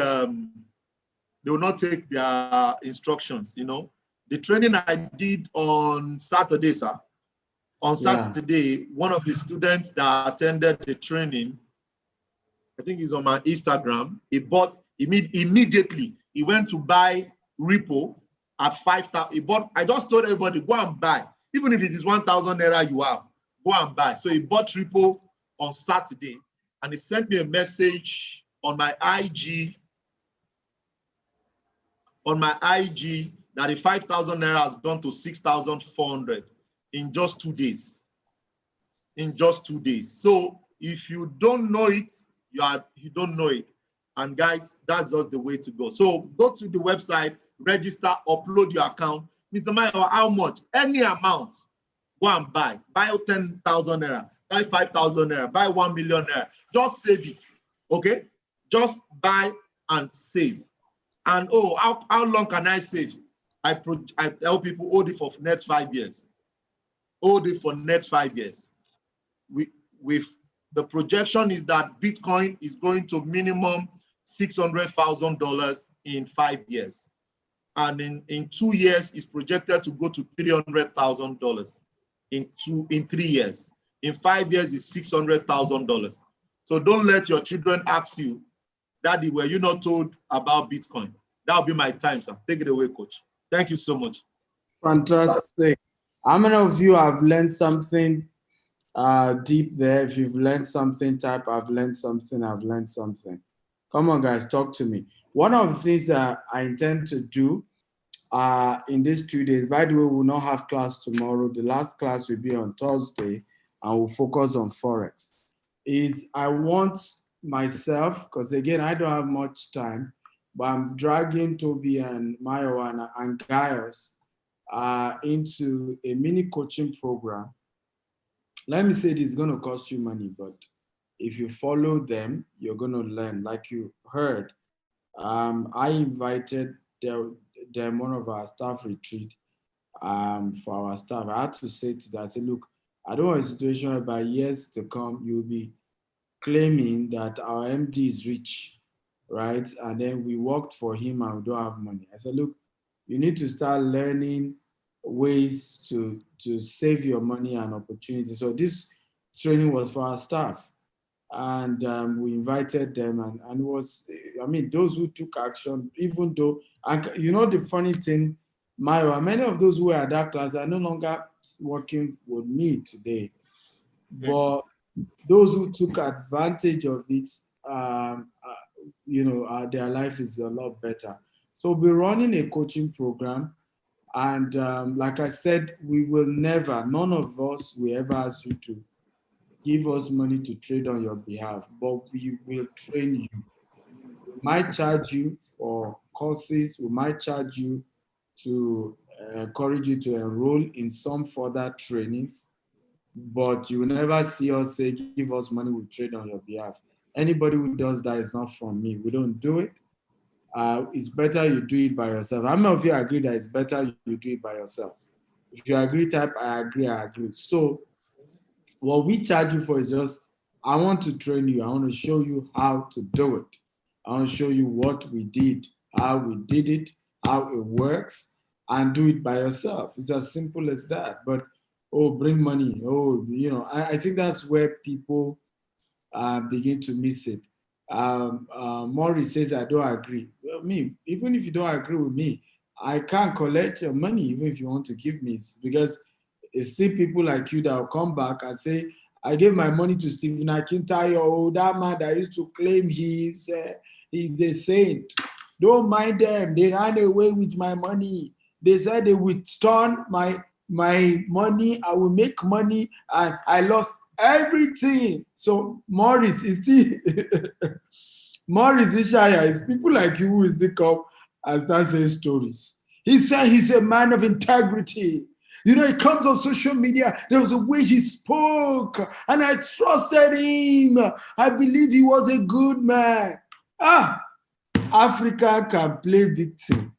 their instructions, you know. The training I did on Saturday, sir. On Saturday, one of the students that attended the training, I think he's on my Instagram, he bought immediately, he went to buy repo at 5,000. He bought, I just told everybody, go and buy. Even if it is 1,000 naira you have, go and buy. So he bought repo on Saturday and he sent me a message on my IG, that the 5,000 naira has gone to 6,400 in just 2 days. In just 2 days. So if you don't know it, you don't know it. And guys, that's just the way to go. So go to the website, register, upload your account. Mr. Mayo, how much? Any amount. Go and buy. Buy 10,000 naira, buy 5,000 naira, buy 1 million naira. Just save it. Okay? Just buy and save. And oh, how long can I save? I tell people hold it for next 5 years. Hold it for next 5 years. The projection is that Bitcoin is going to minimum $600,000 in 5 years. And in 2 years, it's projected to go to $300,000 in 3 years. In 5 years, it's $600,000. So don't let your children ask you, Daddy, were you not told about Bitcoin? That'll be my time, sir. Take it away, coach. Thank you so much. Fantastic. How many of you have learned something deep there? If you've learned something, type I've learned something, I've learned something. Come on, guys, talk to me. One of the things that I intend to do in these 2 days, by the way, we will not have class tomorrow. The last class will be on Thursday, and we'll focus on Forex. Is I want myself, because again, I don't have much time, but I'm dragging Toby and Mayo and Gaius into a mini coaching program. Let me say it's going to cost you money, but if you follow them, you're going to learn. Like you heard, I invited them one of our staff retreat for our staff. I had to say to them, I said, look, I don't want a situation where by years to come, you'll be claiming that our MD is rich, right? And then we worked for him and we don't have money. I said, look, you need to start learning ways to save your money and opportunities. So this training was for our staff. And we invited them and it was, I mean, those who took action, even though, and you know the funny thing, Mayo, many of those who were at that class are no longer working with me today. But those who took advantage of it, you know, their life is a lot better. So we're running a coaching program. And like I said, we will never, none of us will ever ask you to give us money to trade on your behalf, but we will train you. We might charge you for courses, we might charge you to encourage you to enroll in some further trainings, but you will never see us say, give us money, we'll trade on your behalf. Anybody who does that is not from me. We don't do it. It's better you do it by yourself. How many of you agree that it's better you do it by yourself? If you agree, type I agree, I agree. So what we charge you for is just, I want to train you. I want to show you how to do it. I want to show you what we did, how we did it, how it works, and do it by yourself. It's as simple as that. But, oh, bring money. Oh, you know, I think that's where people begin to miss it. Maurice says, I don't agree. Well, me, even if you don't agree with me, I can't collect your money, even if you want to give me, because it's still people like you that will come back and say, I gave my money to Stephen Akintayo, oh, that man that used to claim he's a saint. Don't mind them. They ran away with my money. They said they would turn my money, I will make money, and I lost everything. So Maurice is still Maurice Ishaya is people like you who is the come and start saying stories. He said he's a man of integrity. You know, he comes on social media. There was a way he spoke, and I trusted him. I believe he was a good man. Africa can play victim,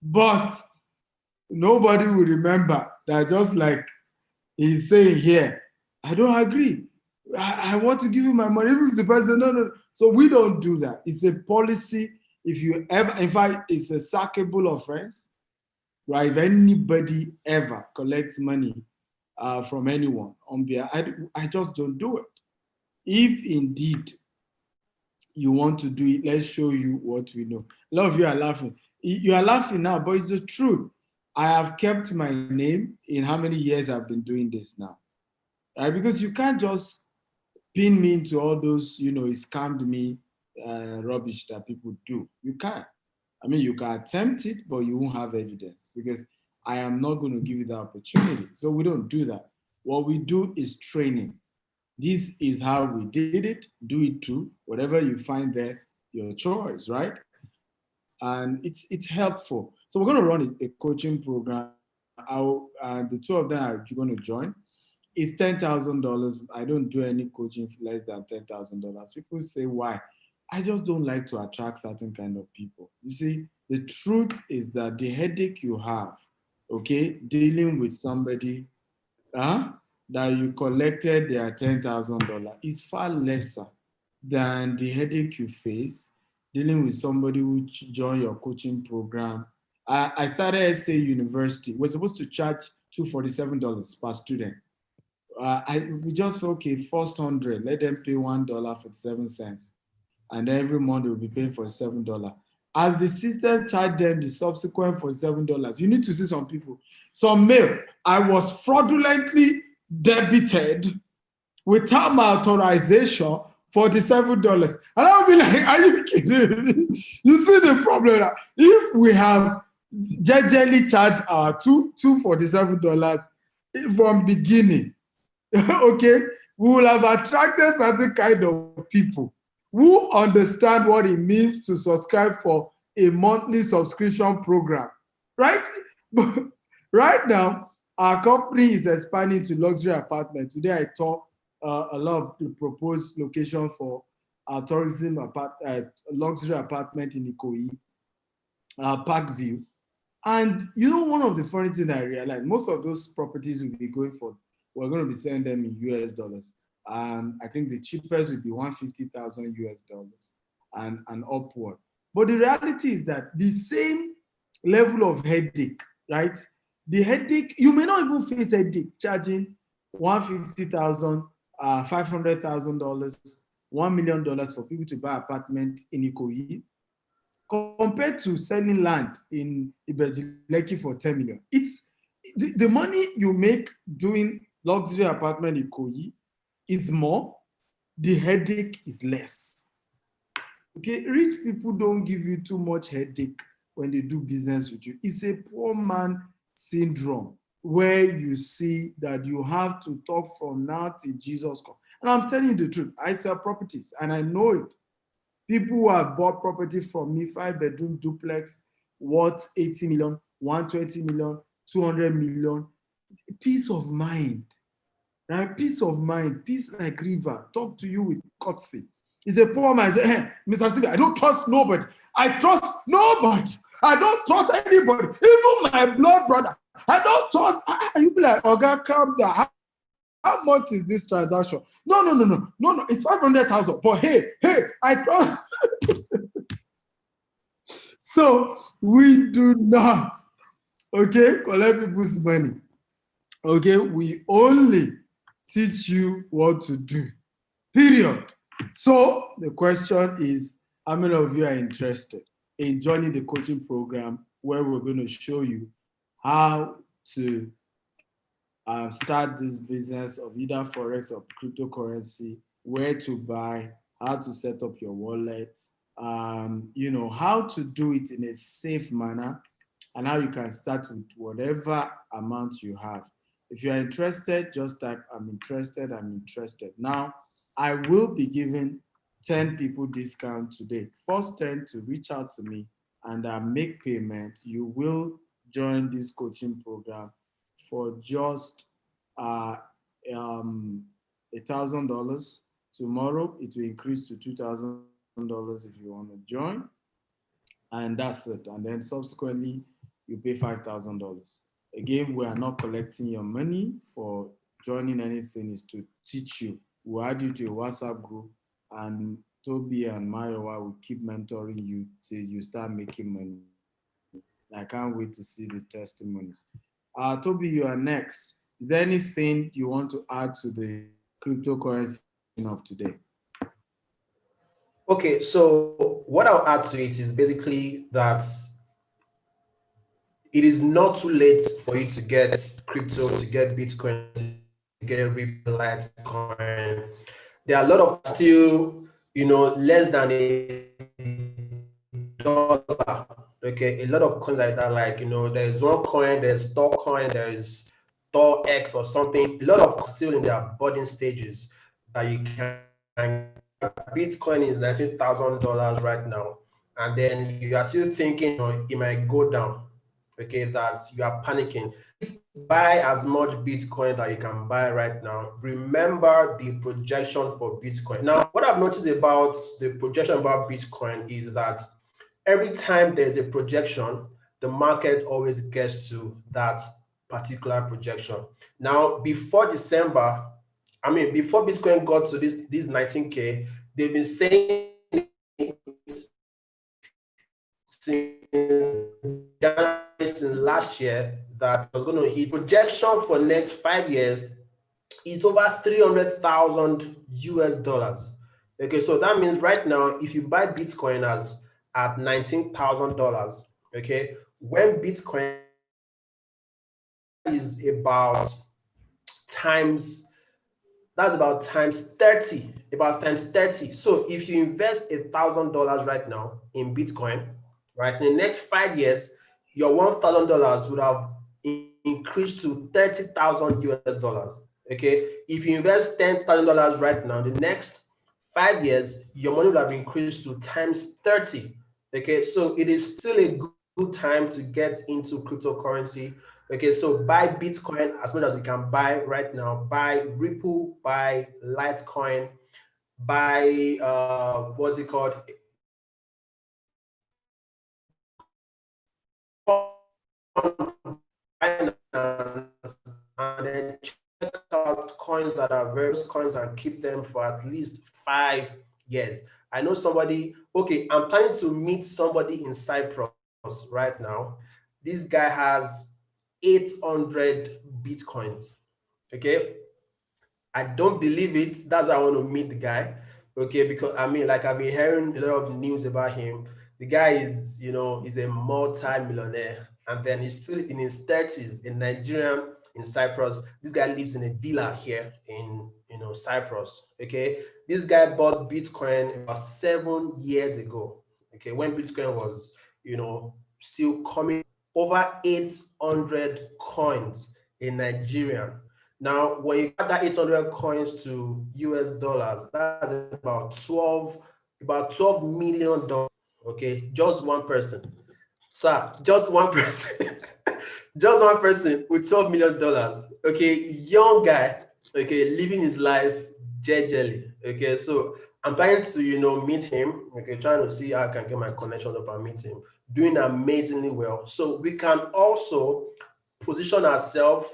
but nobody will remember that. Just like he's saying here, I don't agree. I want to give you my money. Even if the person, no. So we don't do that. It's a policy. If you ever, in fact, it's a sackable offense, right? If anybody ever collects money from anyone on behalf, I just don't do it. If indeed you want to do it, let's show you what we know. A lot of you are laughing. You are laughing now, but it's the truth. I have kept my name in how many years I've been doing this now, right? Because you can't just pin me into all those, he scammed me rubbish that people do. You can't. I mean, you can attempt it, but you won't have evidence because I am not going to give you the opportunity. So we don't do that. What we do is training. This is how we did it. Do it too. Whatever you find there, your choice, right? And it's helpful. So we're going to run a coaching program. The two of them are going to join. It's $10,000. I don't do any coaching for less than $10,000. People say, why? I just don't like to attract certain kind of people. You see, the truth is that the headache you have, okay, dealing with somebody that you collected their $10,000 is far lesser than the headache you face dealing with somebody who joined your coaching program. I started SA University. We're supposed to charge $247 per student. We just felt, okay, first 100, let them pay $1.47. And every month they will be paying $47. As the system charged them the subsequent $47, you need to see some people. Some mail, I was fraudulently debited without my authorization $47. And I'll be like, are you kidding me? You see the problem now? If we have generally charged our $247 from beginning, okay, we will have attracted certain kind of people who understand what it means to subscribe for a monthly subscription program, right? Right now, our company is expanding to luxury apartments. Today, I taught a lot of the proposed location for our tourism luxury apartment in Ikoyi, Parkview. And one of the funny things I realized, most of those properties will be going for, we're going to be selling them in US dollars. I think the cheapest would be $150,000 US and upward. But the reality is that the same level of headache, right? The headache, you may not even face headache charging $150,000, $500,000, $1 million for people to buy apartment in Ikoyi, compared to selling land in Ibeju-Lekki for $10 million. It's the money you make doing luxury apartment in Ikoyi is more, the headache is less. Okay, rich people don't give you too much headache when they do business with you. It's a poor man syndrome where you see that you have to talk from now till Jesus comes. And I'm telling you the truth, I sell properties and I know it. People who have bought property from me, 5-bedroom duplex, worth 80 million, 120 million, 200 million, peace of mind. Right? Peace of mind, peace like river, talk to you with courtesy. He's a poor man. Say, hey, Mr. Stevie, I don't trust nobody. I trust nobody. I don't trust anybody, even my blood brother. I don't trust. You be like, okay, calm down. How much is this transaction? No. It's 500,000. But hey, I trust. So we do not, okay, collect people's money. Okay, we only teach you what to do, period. So the question is, how many of you are interested in joining the coaching program where we're going to show you how to start this business of either Forex or cryptocurrency, where to buy, how to set up your wallet, how to do it in a safe manner, and how you can start with whatever amount you have. If you're interested, just type, I'm interested. Now, I will be giving 10 people discount today. First 10 to reach out to me and make payment. You will join this coaching program for just $1,000. Tomorrow, it will increase to $2,000 if you want to join. And that's it. And then subsequently, you pay $5,000. Again, we are not collecting your money for joining anything. Is to teach you we'll add you to a WhatsApp group, and Toby and Mayowa will keep mentoring you till you start making money. I can't wait to see the testimonies. Toby, you are next. Is there anything you want to add to the cryptocurrency of today? Okay, so what I'll add to it is basically that it is not too late for you to get crypto, to get Bitcoin, to get Ripple, Litecoin. There are a lot of still, less than $1. Okay, a lot of coins like that, like, there's one coin, there's Thor coin, there's Thor X or something. A lot of still in their budding stages that you can. Bitcoin is $19,000 right now, and then you are still thinking, it might go down. Okay, that you are panicking. Buy as much Bitcoin that you can buy right now. Remember the projection for Bitcoin. Now, what I've noticed about the projection about Bitcoin is that every time there's a projection, the market always gets to that particular projection. Now, before December, before Bitcoin got to this 19K, they've been saying since last year that was going to hit. Projection for next 5 years is over 300,000 US dollars. Okay, so that means right now, if you buy Bitcoin at $19,000, okay, when Bitcoin is about times 30, about times 30. So if you invest $1,000 right now in Bitcoin, right, in the next 5 years, your $1,000 would have increased to 30,000 US dollars. Okay, if you invest $10,000 right now, the next 5 years, your money would have increased to times 30. Okay, so it is still a good time to get into cryptocurrency. Okay, so buy Bitcoin as much as you can buy right now. Buy Ripple, buy Litecoin, buy what's it called? And then check out coins that are various coins and keep them for at least 5 years. I know somebody, okay, I'm planning to meet somebody in Cyprus right now. This guy has 800 Bitcoins. Okay, I don't believe it. That's why I want to meet the guy. Okay, because I've been hearing a lot of news about him. The guy is, is a multi-millionaire, and then he's still in his 30s in Nigeria, in Cyprus. This guy lives in a villa here in, Cyprus. Okay, this guy bought Bitcoin about 7 years ago. Okay, when Bitcoin was, still coming, over 800 coins in Nigeria. Now, when you add that 800 coins to US dollars, that's about $12 million. Okay, just one person. Sir, just one person. Just one person with $12 million. Okay, young guy, okay, living his life gingerly. Okay, so I'm trying to, meet him. Okay, trying to see how I can get my connection up and meet him. Doing amazingly well. So we can also position ourselves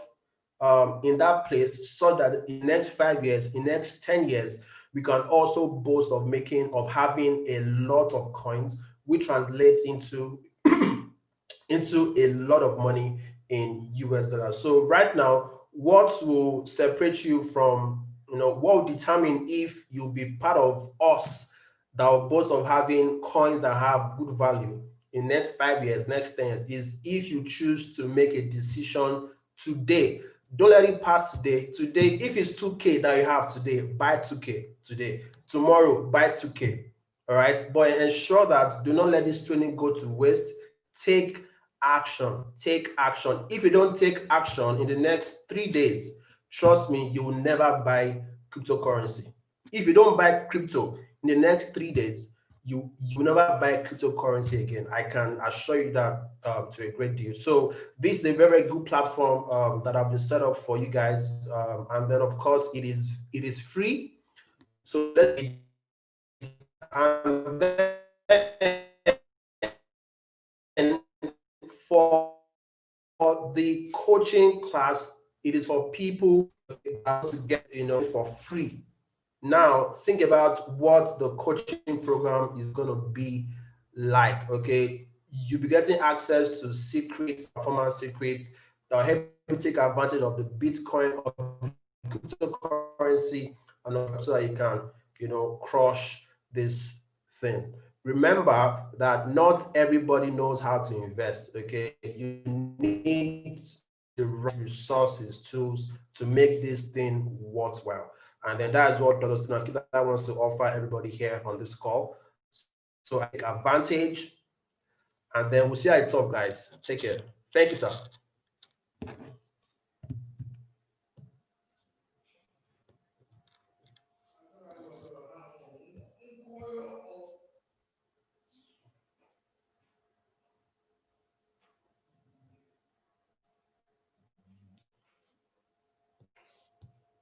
in that place so that in the next 5 years, in the next 10 years, we can also boast of having a lot of coins, which translates into into a lot of money in US dollars. So right now, what will separate you from, what will determine if you'll be part of us that will boast of having coins that have good value in next 5 years, next 10 years, is if you choose to make a decision today. Don't let it pass today. Today, if it's 2K that you have today, buy 2K today. Tomorrow, buy 2K. All right. But ensure that do not let this training go to waste. Take action. Take action. If you don't take action in the next 3 days, trust me, you will never buy cryptocurrency. If you don't buy crypto in the next 3 days, you will never buy cryptocurrency again. I can assure you that to a great deal. So this is a very good platform that I've been set up for you guys, and then of course it is free. So let's and then for the coaching class, it is for people to get for free. now think about what the coaching program is going to be like. Okay, you'll be getting access to secrets, performance secrets that will help you take advantage of the Bitcoin or cryptocurrency, and so that you can, crush this thing. Remember that not everybody knows how to invest. Okay, you need the right resources, tools to make this thing worthwhile. And then that is what Dr. Sinakita wants to offer everybody here on this call. So I take advantage, and then we'll see how it's up, guys. Take care. Thank you, sir.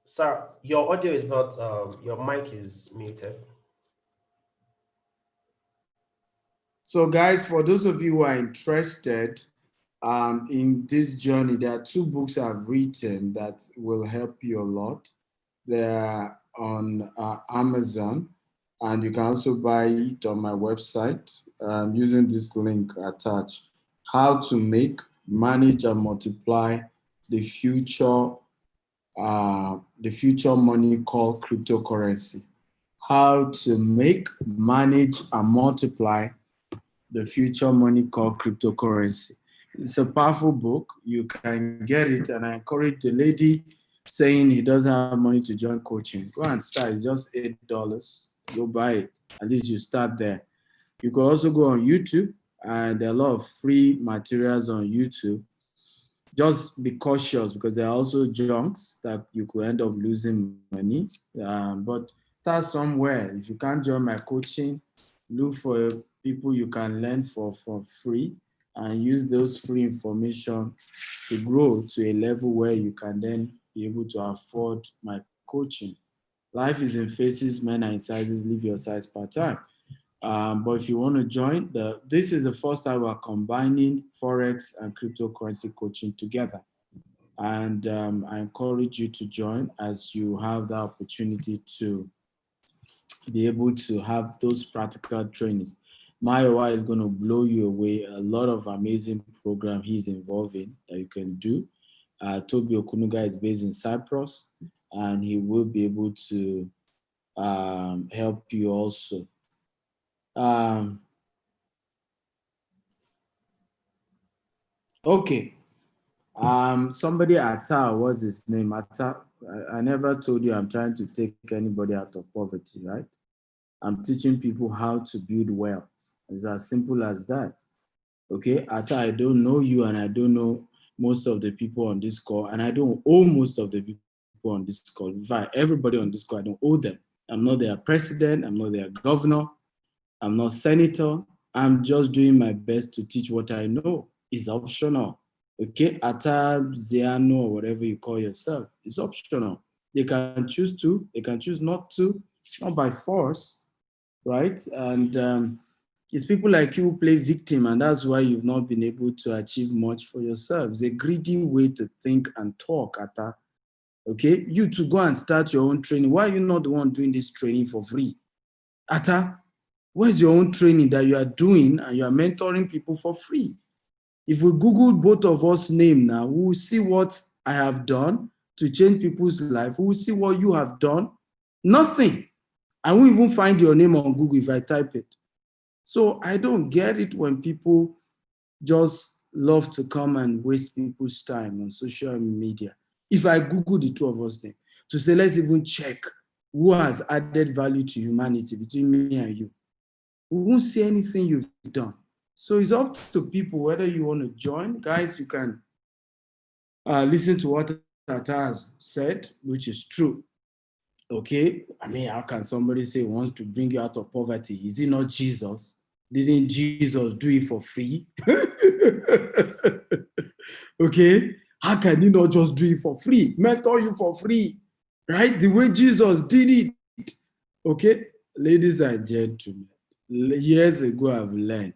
Sir, your audio is not, your mic is muted. So guys, for those of you who are interested in this journey, there are 2 books I've written that will help you a lot. They're on Amazon, and you can also buy it on my website using this link attached. How to Make, Manage, and Multiply the future money called cryptocurrency. How to make, manage, and multiply the future money called cryptocurrency. It's a powerful book. You can get it, and I encourage the lady saying he doesn't have money to join coaching. Go and start. It's just $8. Go buy it. At least you start there. You can also go on YouTube, and there are a lot of free materials on YouTube. Just be cautious because there are also junks that you could end up losing money. But start somewhere. If you can't join my coaching, look for people you can learn for free and use those free information to grow to a level where you can then be able to afford my coaching. Life is in phases, men are in sizes, live your size part-time. But if you want to join, this is the first time we're combining Forex and cryptocurrency coaching together. And I encourage you to join as you have the opportunity to be able to have those practical trainings. Mayowa is going to blow you away. A lot of amazing program he's involved in that you can do. Toby Okunuga is based in Cyprus, and he will be able to help you also. Okay. Somebody Atta, what's his name? Atta. I never told you I'm trying to take anybody out of poverty, right? I'm teaching people how to build wealth. It's as simple as that. Okay, Atta, I don't know you, and I don't know most of the people on this call, and I don't owe most of the people on this call. In fact, everybody on this call, I don't owe them. I'm not their president, I'm not their governor, I'm not senator. I'm just doing my best to teach what I know. It's optional. Okay, Atta, Ziano, or whatever you call yourself, it's optional. They can choose to, they can choose not to. It's not by force, right? And it's people like you who play victim, and that's why you've not been able to achieve much for yourself. It's a greedy way to think and talk, Atta. Okay, you to go and start your own training. Why are you not the one doing this training for free? Atta, where's your own training that you are doing and you are mentoring people for free? If we Google both of us' name now, we will see what I have done to change people's life. We will see what you have done. Nothing. I won't even find your name on Google if I type it. So I don't get it when people just love to come and waste people's time on social media. If I Google the 2 of us name to say, let's even check who has added value to humanity between me and you, we won't see anything you've done. So it's up to people whether you want to join. Guys, you can listen to what Tata has said, which is true. Okay, I mean, how can somebody say he wants to bring you out of poverty? Is it not Jesus? Didn't Jesus do it for free? Okay, how can he not just do it for free? Mentor you for free, right? The way Jesus did it. Okay, ladies and gentlemen, years ago I've learned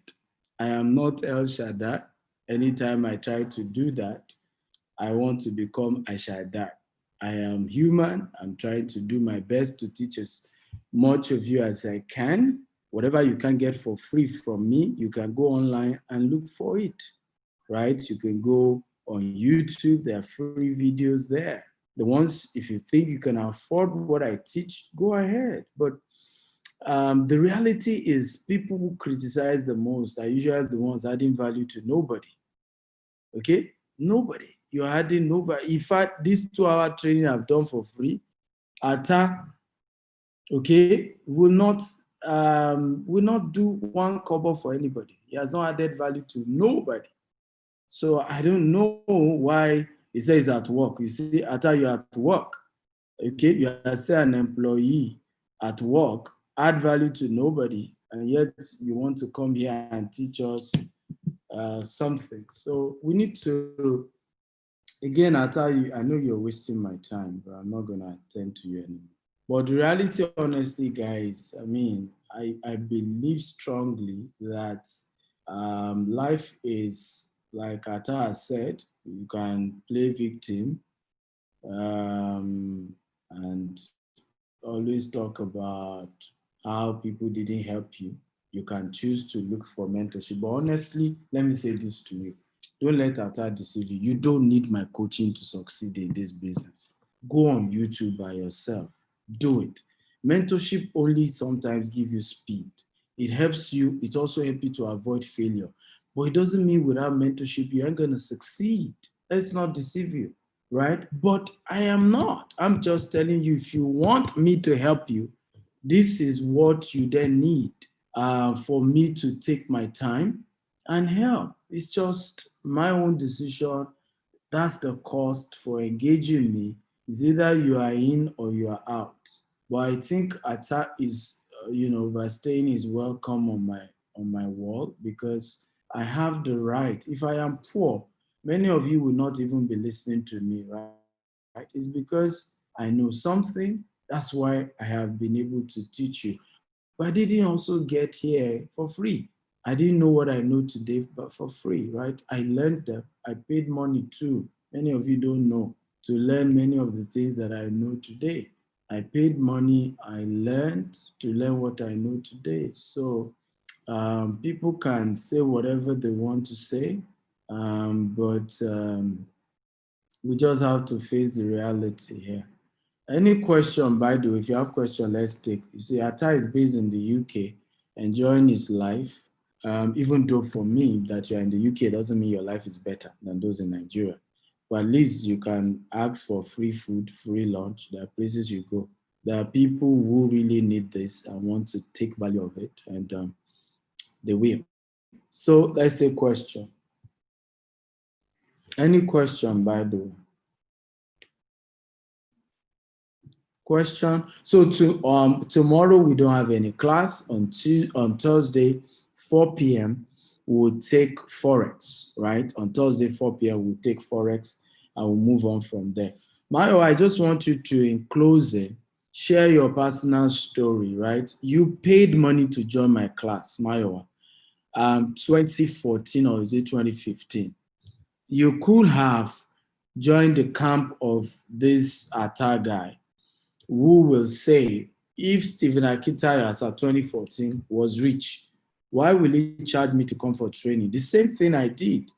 I am not El Shaddai. Anytime I try to do that, I want to become El Shaddai. I am human. I'm trying to do my best to teach as much of you as I can. Whatever you can get for free from me, you can go online and look for it, right? You can go on YouTube. There are free videos there. The ones, if you think you can afford what I teach, go ahead. But the reality is people who criticize the most are usually the ones adding value to nobody. Okay? Nobody. You're adding nobody. In fact, this 2-hour training I've done for free, Atta, okay, will not do one kobo for anybody. He has not added value to nobody. So I don't know why he says at work. You see, Atta, you're at work. Okay, you are still an employee at work, add value to nobody, and yet you want to come here and teach us something. So we need to, again, I tell you, I know you're wasting my time, but I'm not going to attend to you anymore. But the reality, honestly, guys, I mean, I believe strongly that life is, like Atta said, you can play victim and always talk about how people didn't help you. You can choose to look for mentorship. But honestly, let me say this to you. Don't let Atta deceive you. You don't need my coaching to succeed in this business. Go on YouTube by yourself. Do it. Mentorship only sometimes gives you speed. It helps you. It also helps you to avoid failure. But it doesn't mean without mentorship, you ain't going to succeed. Let's not deceive you, right? But I am not. I'm just telling you, if you want me to help you, this is what you then need for me to take my time and help. It's just my own decision. That's the cost for engaging me. It's either you are in or you are out. But I think Atta is, overstaying is welcome on my wall because I have the right. If I am poor, many of you will not even be listening to me, right? It's because I know something. That's why I have been able to teach you. But I didn't also get here for free. I didn't know what I know today, but for free, right? I learned that. I paid money too. Many of you don't know, to learn many of the things that I know today. I paid money, I learned to learn what I know today. So people can say whatever they want to say, but we just have to face the reality here. Any question, by the way, if you have question, let's take. You see, Atta is based in the UK, enjoying his life. Even though for me, that you're in the UK doesn't mean your life is better than those in Nigeria. But at least you can ask for free food, free lunch. There are places you go. There are people who really need this and want to take value of it, and they will. So let's take question. Any question, by the way? Question. So tomorrow we don't have any class. On Thursday, 4 p.m. we'll take Forex, right? On Thursday, 4 p.m. we'll take Forex and we'll move on from there. Mayo, I just want you to, in closing, share your personal story, right? You paid money to join my class, Mayo, 2014 or is it 2015? You could have joined the camp of this Atta guy who will say, if Stephen Akitayo as at 2014 was rich, why will he charge me to come for training? The same thing I did.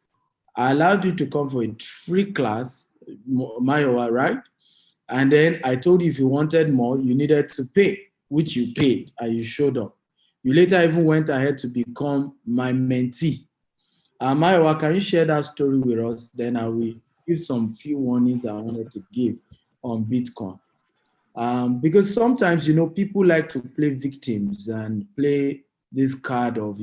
I allowed you to come for a free class, Mayowa, right? And then I told you if you wanted more, you needed to pay, which you paid and you showed up. You later even went ahead to become my mentee. Mayowa, can you share that story with us? Then I will give some few warnings I wanted to give on Bitcoin. Because sometimes, people like to play victims and play this card of,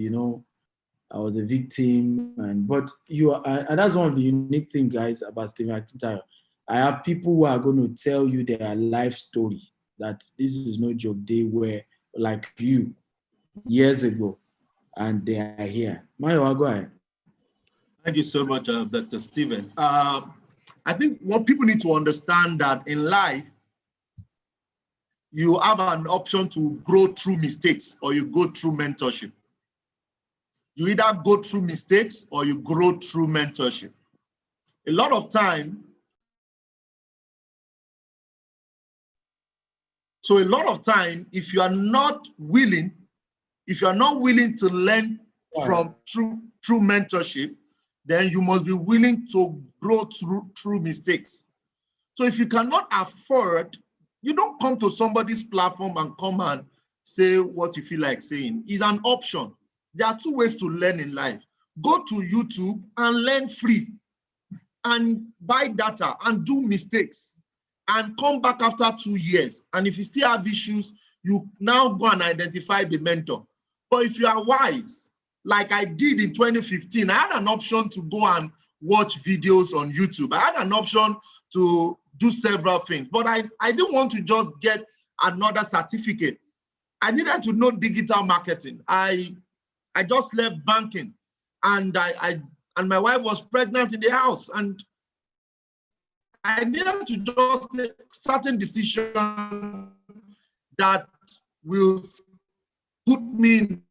I was a victim, but you are, and that's one of the unique things, guys, about Stephen Akitayo. I have people who are going to tell you their life story, that this is no joke. They were like you years ago, and they are here. Mayo, go ahead. Thank you so much, Dr. Stephen. I think what people need to understand that in life, you have an option to grow through mistakes or you go through mentorship. You either go through mistakes or you grow through mentorship. A lot of time, So a lot of time, if you are not willing to learn from true mentorship, then you must be willing to grow through mistakes. So if you cannot afford, you don't come to somebody's platform and come and say what you feel like saying. It's an option. There are two ways to learn in life. Go to YouTube and learn free and buy data and do mistakes and come back after 2 years. And if you still have issues, you now go and identify the mentor. But if you are wise, like I did in 2015, I had an option to go and watch videos on YouTube. I had an option to do several things, but I didn't want to just get another certificate. I needed to know digital marketing. I just left banking, and and my wife was pregnant in the house, and I needed to just take certain decisions that will put me in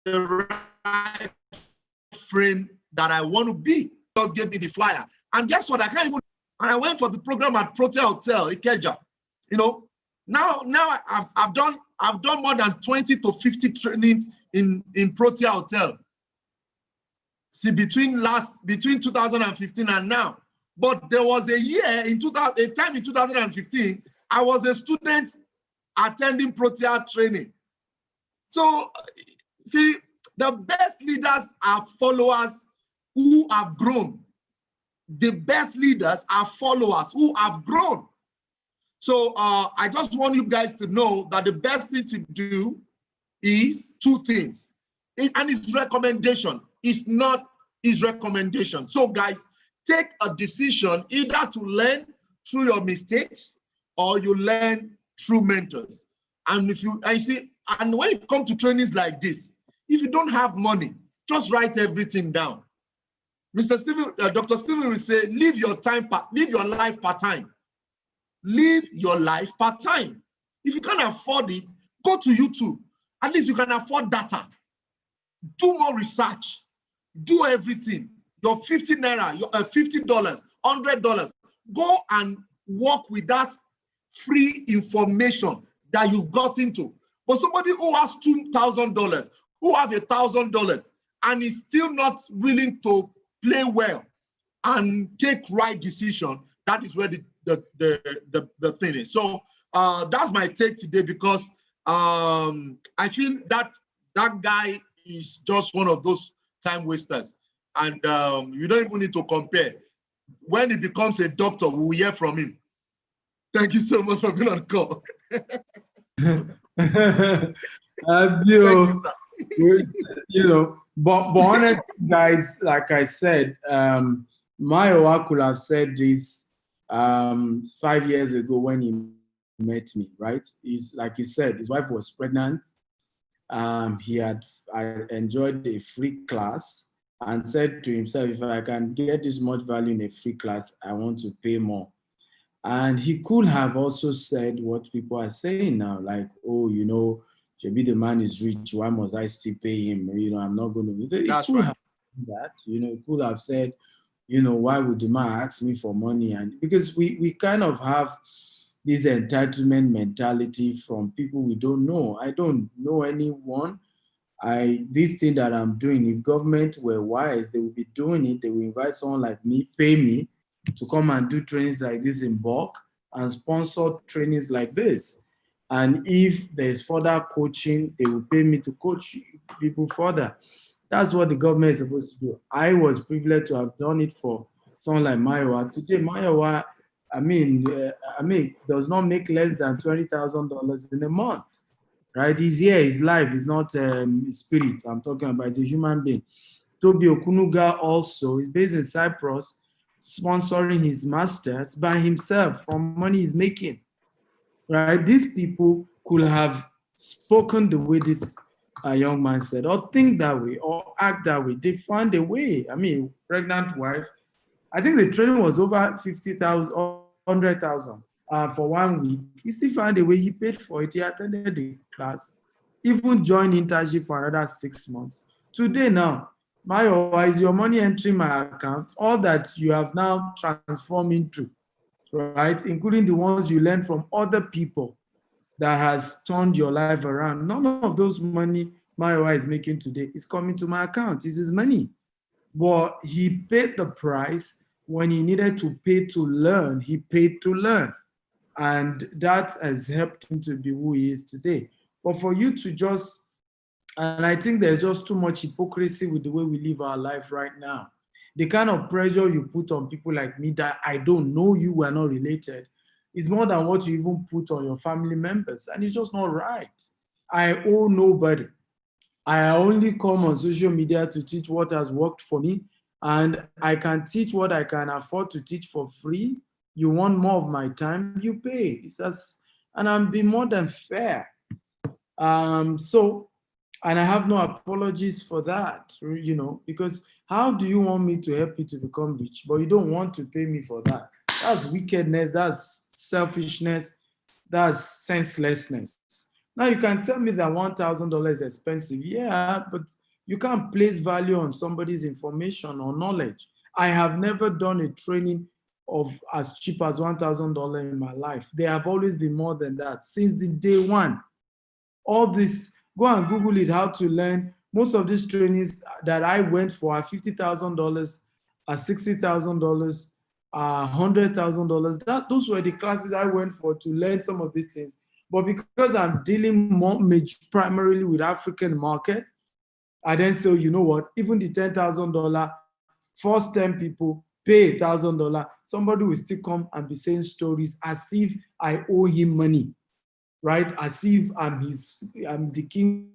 the right frame that I want to be. Just gave me the flyer, and guess what? I can't even. And I went for the program at Protea Hotel Ikeja. You know, now I've done more than 20 to 50 trainings in Protea Hotel. See, between 2015 and now. But there was a time in 2015, I was a student attending Protea training. So, see, the best leaders are followers who have grown. The best leaders are followers who have grown. So I just want you guys to know that the best thing to do is two things. And it's recommendation. It's not his recommendation. So guys, take a decision either to learn through your mistakes or you learn through mentors. And and when it comes to trainings like this, if you don't have money, just write everything down. Dr. Stephen will say, live your life part-time. Live your life part-time. If you can't afford it, go to YouTube. At least you can afford data. Do more research. Do everything. Your 50 naira, your $50, $100. Go and work with that free information that you've got into. But somebody who has $2,000, who have $1,000, and is still not willing to play well and take right decision, that is where the thing is. So that's my take today, because I feel that guy is just one of those time wasters, and you don't even need to compare. When he becomes a doctor, we will hear from him. Thank you so much for being on call. Thank you, sir. You know, but honestly, guys, like I said, Mayowa could have said this 5 years ago when he met me, right? He's like he said, his wife was pregnant. I enjoyed a free class and said to himself, if I can get this much value in a free class, I want to pay more. And he could have also said what people are saying now, like, oh, you know, maybe the man is rich, why must I still pay him? You know, I'm not going to. He That's could right. have done that. You know, he could have said, you know, why would the man ask me for money? And because we kind of have this entitlement mentality from people we don't know. I don't know anyone. This thing that I'm doing, if government were wise, they would be doing it. They will invite someone like me, pay me to come and do trainings like this in bulk and sponsor trainings like this. And if there's further coaching, they will pay me to coach people further. That's what the government is supposed to do. I was privileged to have done it for someone like Mayowa. Today, Mayowa, does not make less than $20,000 in a month, right? He's here, his life is not his spirit I'm talking about, he's a human being. Toby Okunuga also is based in Cyprus, sponsoring his masters by himself from money he's making, right? These people could have spoken the way this young man said, or think that way, or act that way. They found a way. I mean, pregnant wife. I think the training was over 50,000 or 100,000 for 1 week. He still found a way. He paid for it. He attended the class, even joined internship for another 6 months. Today now, Mayowa, is your money entering my account? All that you have now transformed into. right? Including the ones you learn from other people that has turned your life around. None of those money Mayowa is making today is coming to my account. It's his money. But he paid the price when he needed to pay to learn. He paid to learn. And that has helped him to be who he is today. But for you to just, and I think there's just too much hypocrisy with the way we live our life right now. The kind of pressure you put on people like me that I don't know you, we're not related, is more than what you even put on your family members. And it's just not right. I owe nobody. I only come on social media to teach what has worked for me, and I can teach what I can afford to teach for free. You want more of my time, you pay. It's just, and I'm being more than fair. And I have no apologies for that, you know, because how do you want me to help you to become rich, but you don't want to pay me for that? That's wickedness, that's selfishness, that's senselessness. Now you can tell me that $1,000 is expensive. Yeah, but you can't place value on somebody's information or knowledge. I have never done a training of as cheap as $1,000 in my life. They have always been more than that since the day one. All this, go and Google it, how to learn. Most of these trainings that I went for are $50,000, $60,000, $100,000. Those were the classes I went for to learn some of these things. But because I'm dealing more primarily with African market, I then say, you know what, even the $10,000, first 10 people pay $1,000, somebody will still come and be saying stories as if I owe him money, right? As if I'm the king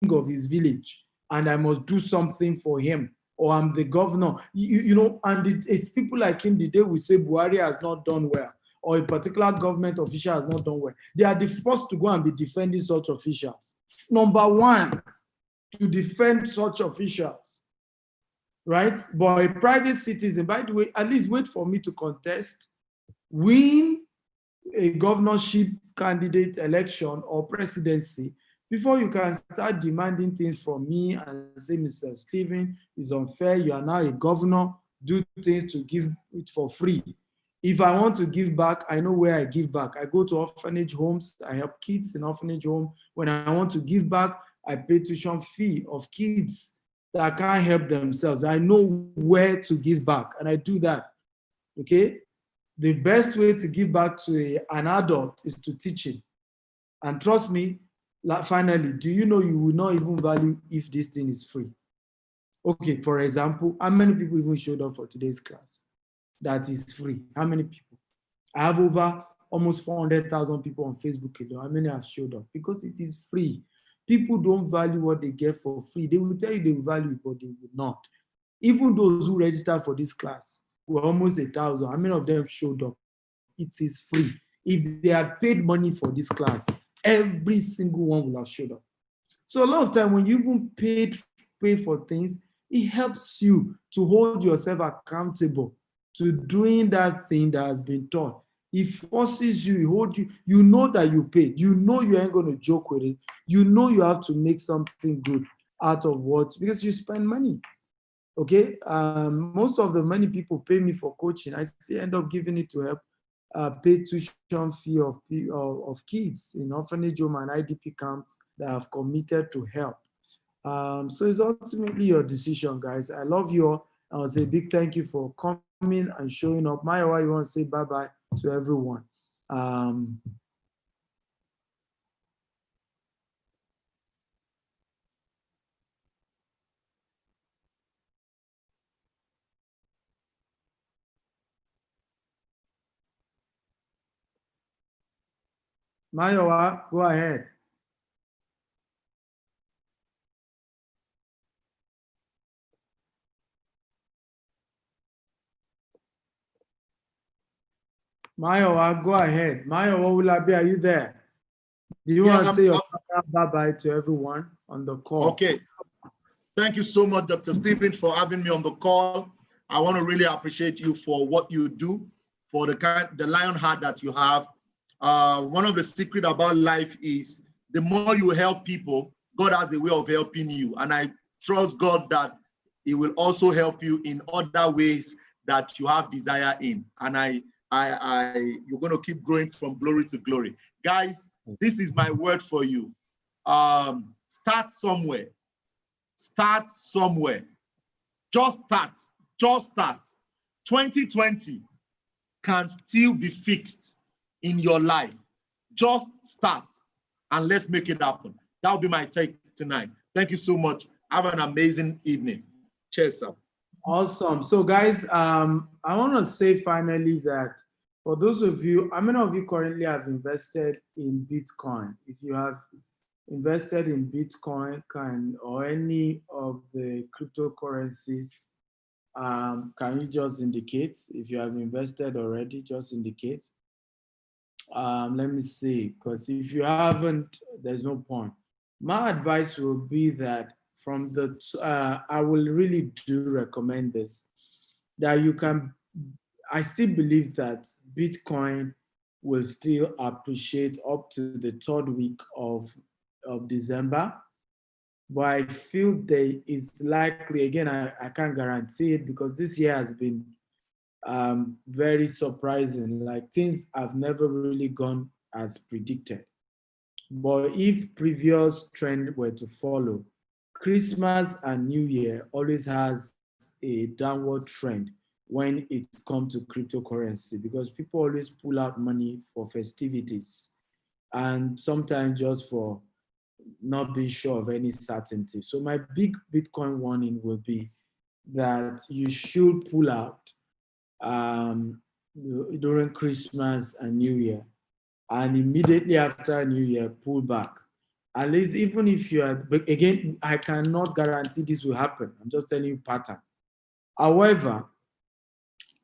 of his village and I must do something for him, or I'm the governor. You know, and it's people like him, the day we say Buhari has not done well, or a particular government official has not done well, they are the first to go and be defending such officials. Number one, to defend such officials, right? But a private citizen, by the way, at least wait for me to contest, win a governorship candidate election or presidency before you can start demanding things from me and say, Mr. Stephen, it's unfair, you are now a governor, do things to give it for free. If I want to give back, I know where I give back. I go to orphanage homes, I help kids in orphanage home. When I want to give back, I pay tuition fee of kids that can't help themselves. I know where to give back, and I do that, okay? The best way to give back to an adult is to teach him. And trust me, finally, do you know you will not even value if this thing is free? Okay, for example, how many people even showed up for today's class? That is free. How many people? I have over almost 400,000 people on Facebook alone. How many have showed up? Because it is free. People don't value what they get for free. They will tell you they will value it, but they will not. Even those who registered for this class were almost 1,000. How many of them showed up? It is free. If they had paid money for this class, every single one will have showed up. So a lot of time when you even pay for things, it helps you to hold yourself accountable to doing that thing that has been taught. It forces you, it holds you, you know that you paid, you know you ain't going to joke with it, you know you have to make something good out of what, because you spend money, okay? Most of the money people pay me for coaching, I still end up giving it to help pay tuition fee of kids in orphanage home and IDP camps that have committed to help. So it's ultimately your decision, guys. I love you all. I'll say a big thank you for coming and showing up. Mayowa, you want to say bye-bye to everyone? Mayowa, go ahead. Mayowa, go ahead. Mayowa Ulabi, are you there? Do you want to say your bye-bye to everyone on the call? Okay. Thank you so much, Dr. Stephen, for having me on the call. I want to really appreciate you for what you do, for the lion heart that you have. One of the secrets about life is the more you help people, God has a way of helping you. And I trust God that He will also help you in other ways that you have desire in. And I you're going to keep growing from glory to glory. Guys, this is my word for you. Start somewhere. Start somewhere. Just start. Just start. 2020 can still be fixed in your life. Just start and let's make it happen. That'll be my take tonight. Thank you so much. Have an amazing evening. Cheers, sir. Awesome. So guys, I want to say finally that for those of you, how many of you currently have invested in Bitcoin? If you have invested in Bitcoin or any of the cryptocurrencies, can you just indicate? If you have invested already, just indicate. Let me see, because if you haven't, there's no point. My advice will be that from the, I will really do recommend this, that you can, I still believe that Bitcoin will still appreciate up to the 3rd week of December. But I feel that it's likely, again, I can't guarantee it because this year has been very surprising. Like things have never really gone as predicted. But if previous trend were to follow, Christmas and New Year always has a downward trend when it comes to cryptocurrency because people always pull out money for festivities and sometimes just for not being sure of any certainty. So my big Bitcoin warning will be that you should pull out during Christmas and New Year, and immediately after New Year, pull back. At least even if you are, but again, I cannot guarantee this will happen. I'm just telling you pattern. However,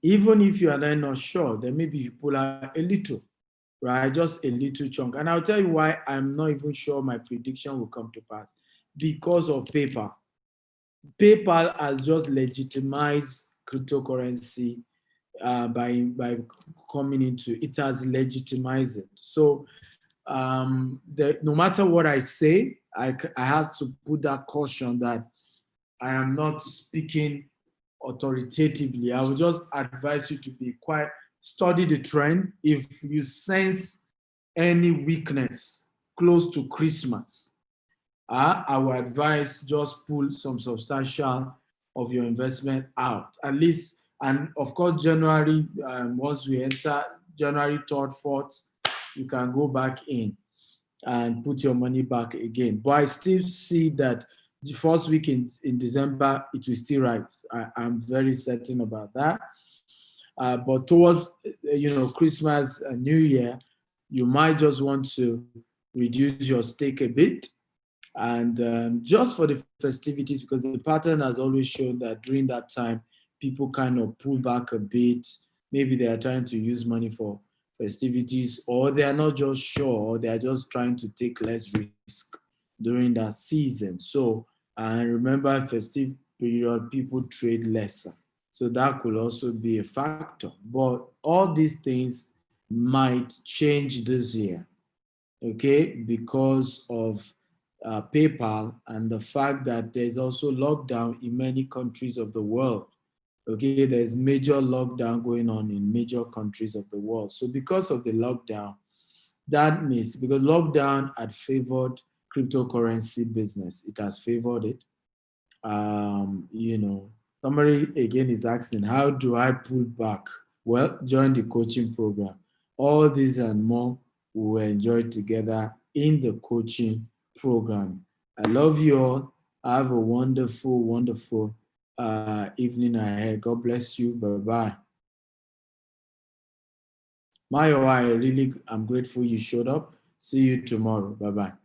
even if you are then not sure, then maybe you pull out a little, right? Just a little chunk. And I'll tell you why I'm not even sure my prediction will come to pass. Because of PayPal. PayPal has just legitimized cryptocurrency by coming into it, has legitimized it. So no matter what I say, I have to put that caution that I am not speaking authoritatively. I will just advise you to be quiet, study the trend. If you sense any weakness close to Christmas, I will advise just pull some substantial of your investment out, at least. And of course, January, once we enter January 3rd, 4th, you can go back in and put your money back again. But I still see that the first week in December, it will still rise. I'm very certain about that. But towards, Christmas and New Year, you might just want to reduce your stake a bit. And just for the festivities, because the pattern has always shown that during that time, people kind of pull back a bit. Maybe they are trying to use money for festivities, or they are not just sure, or they are just trying to take less risk during that season. So, and remember, festive period, people trade lesser. So that could also be a factor. But all these things might change this year, okay, because of PayPal and the fact that there's also lockdown in many countries of the world. Okay, there's major lockdown going on in major countries of the world. So because of the lockdown, that means because lockdown had favored cryptocurrency business, it has favored it. Somebody again is asking, how do I pull back? Well, join the coaching program. All these and more we will enjoy together in the coaching program. I love you all. Have a wonderful, wonderful evening ahead. God bless you. Bye-bye. Mayo, I'm grateful you showed up. See you tomorrow. Bye-bye.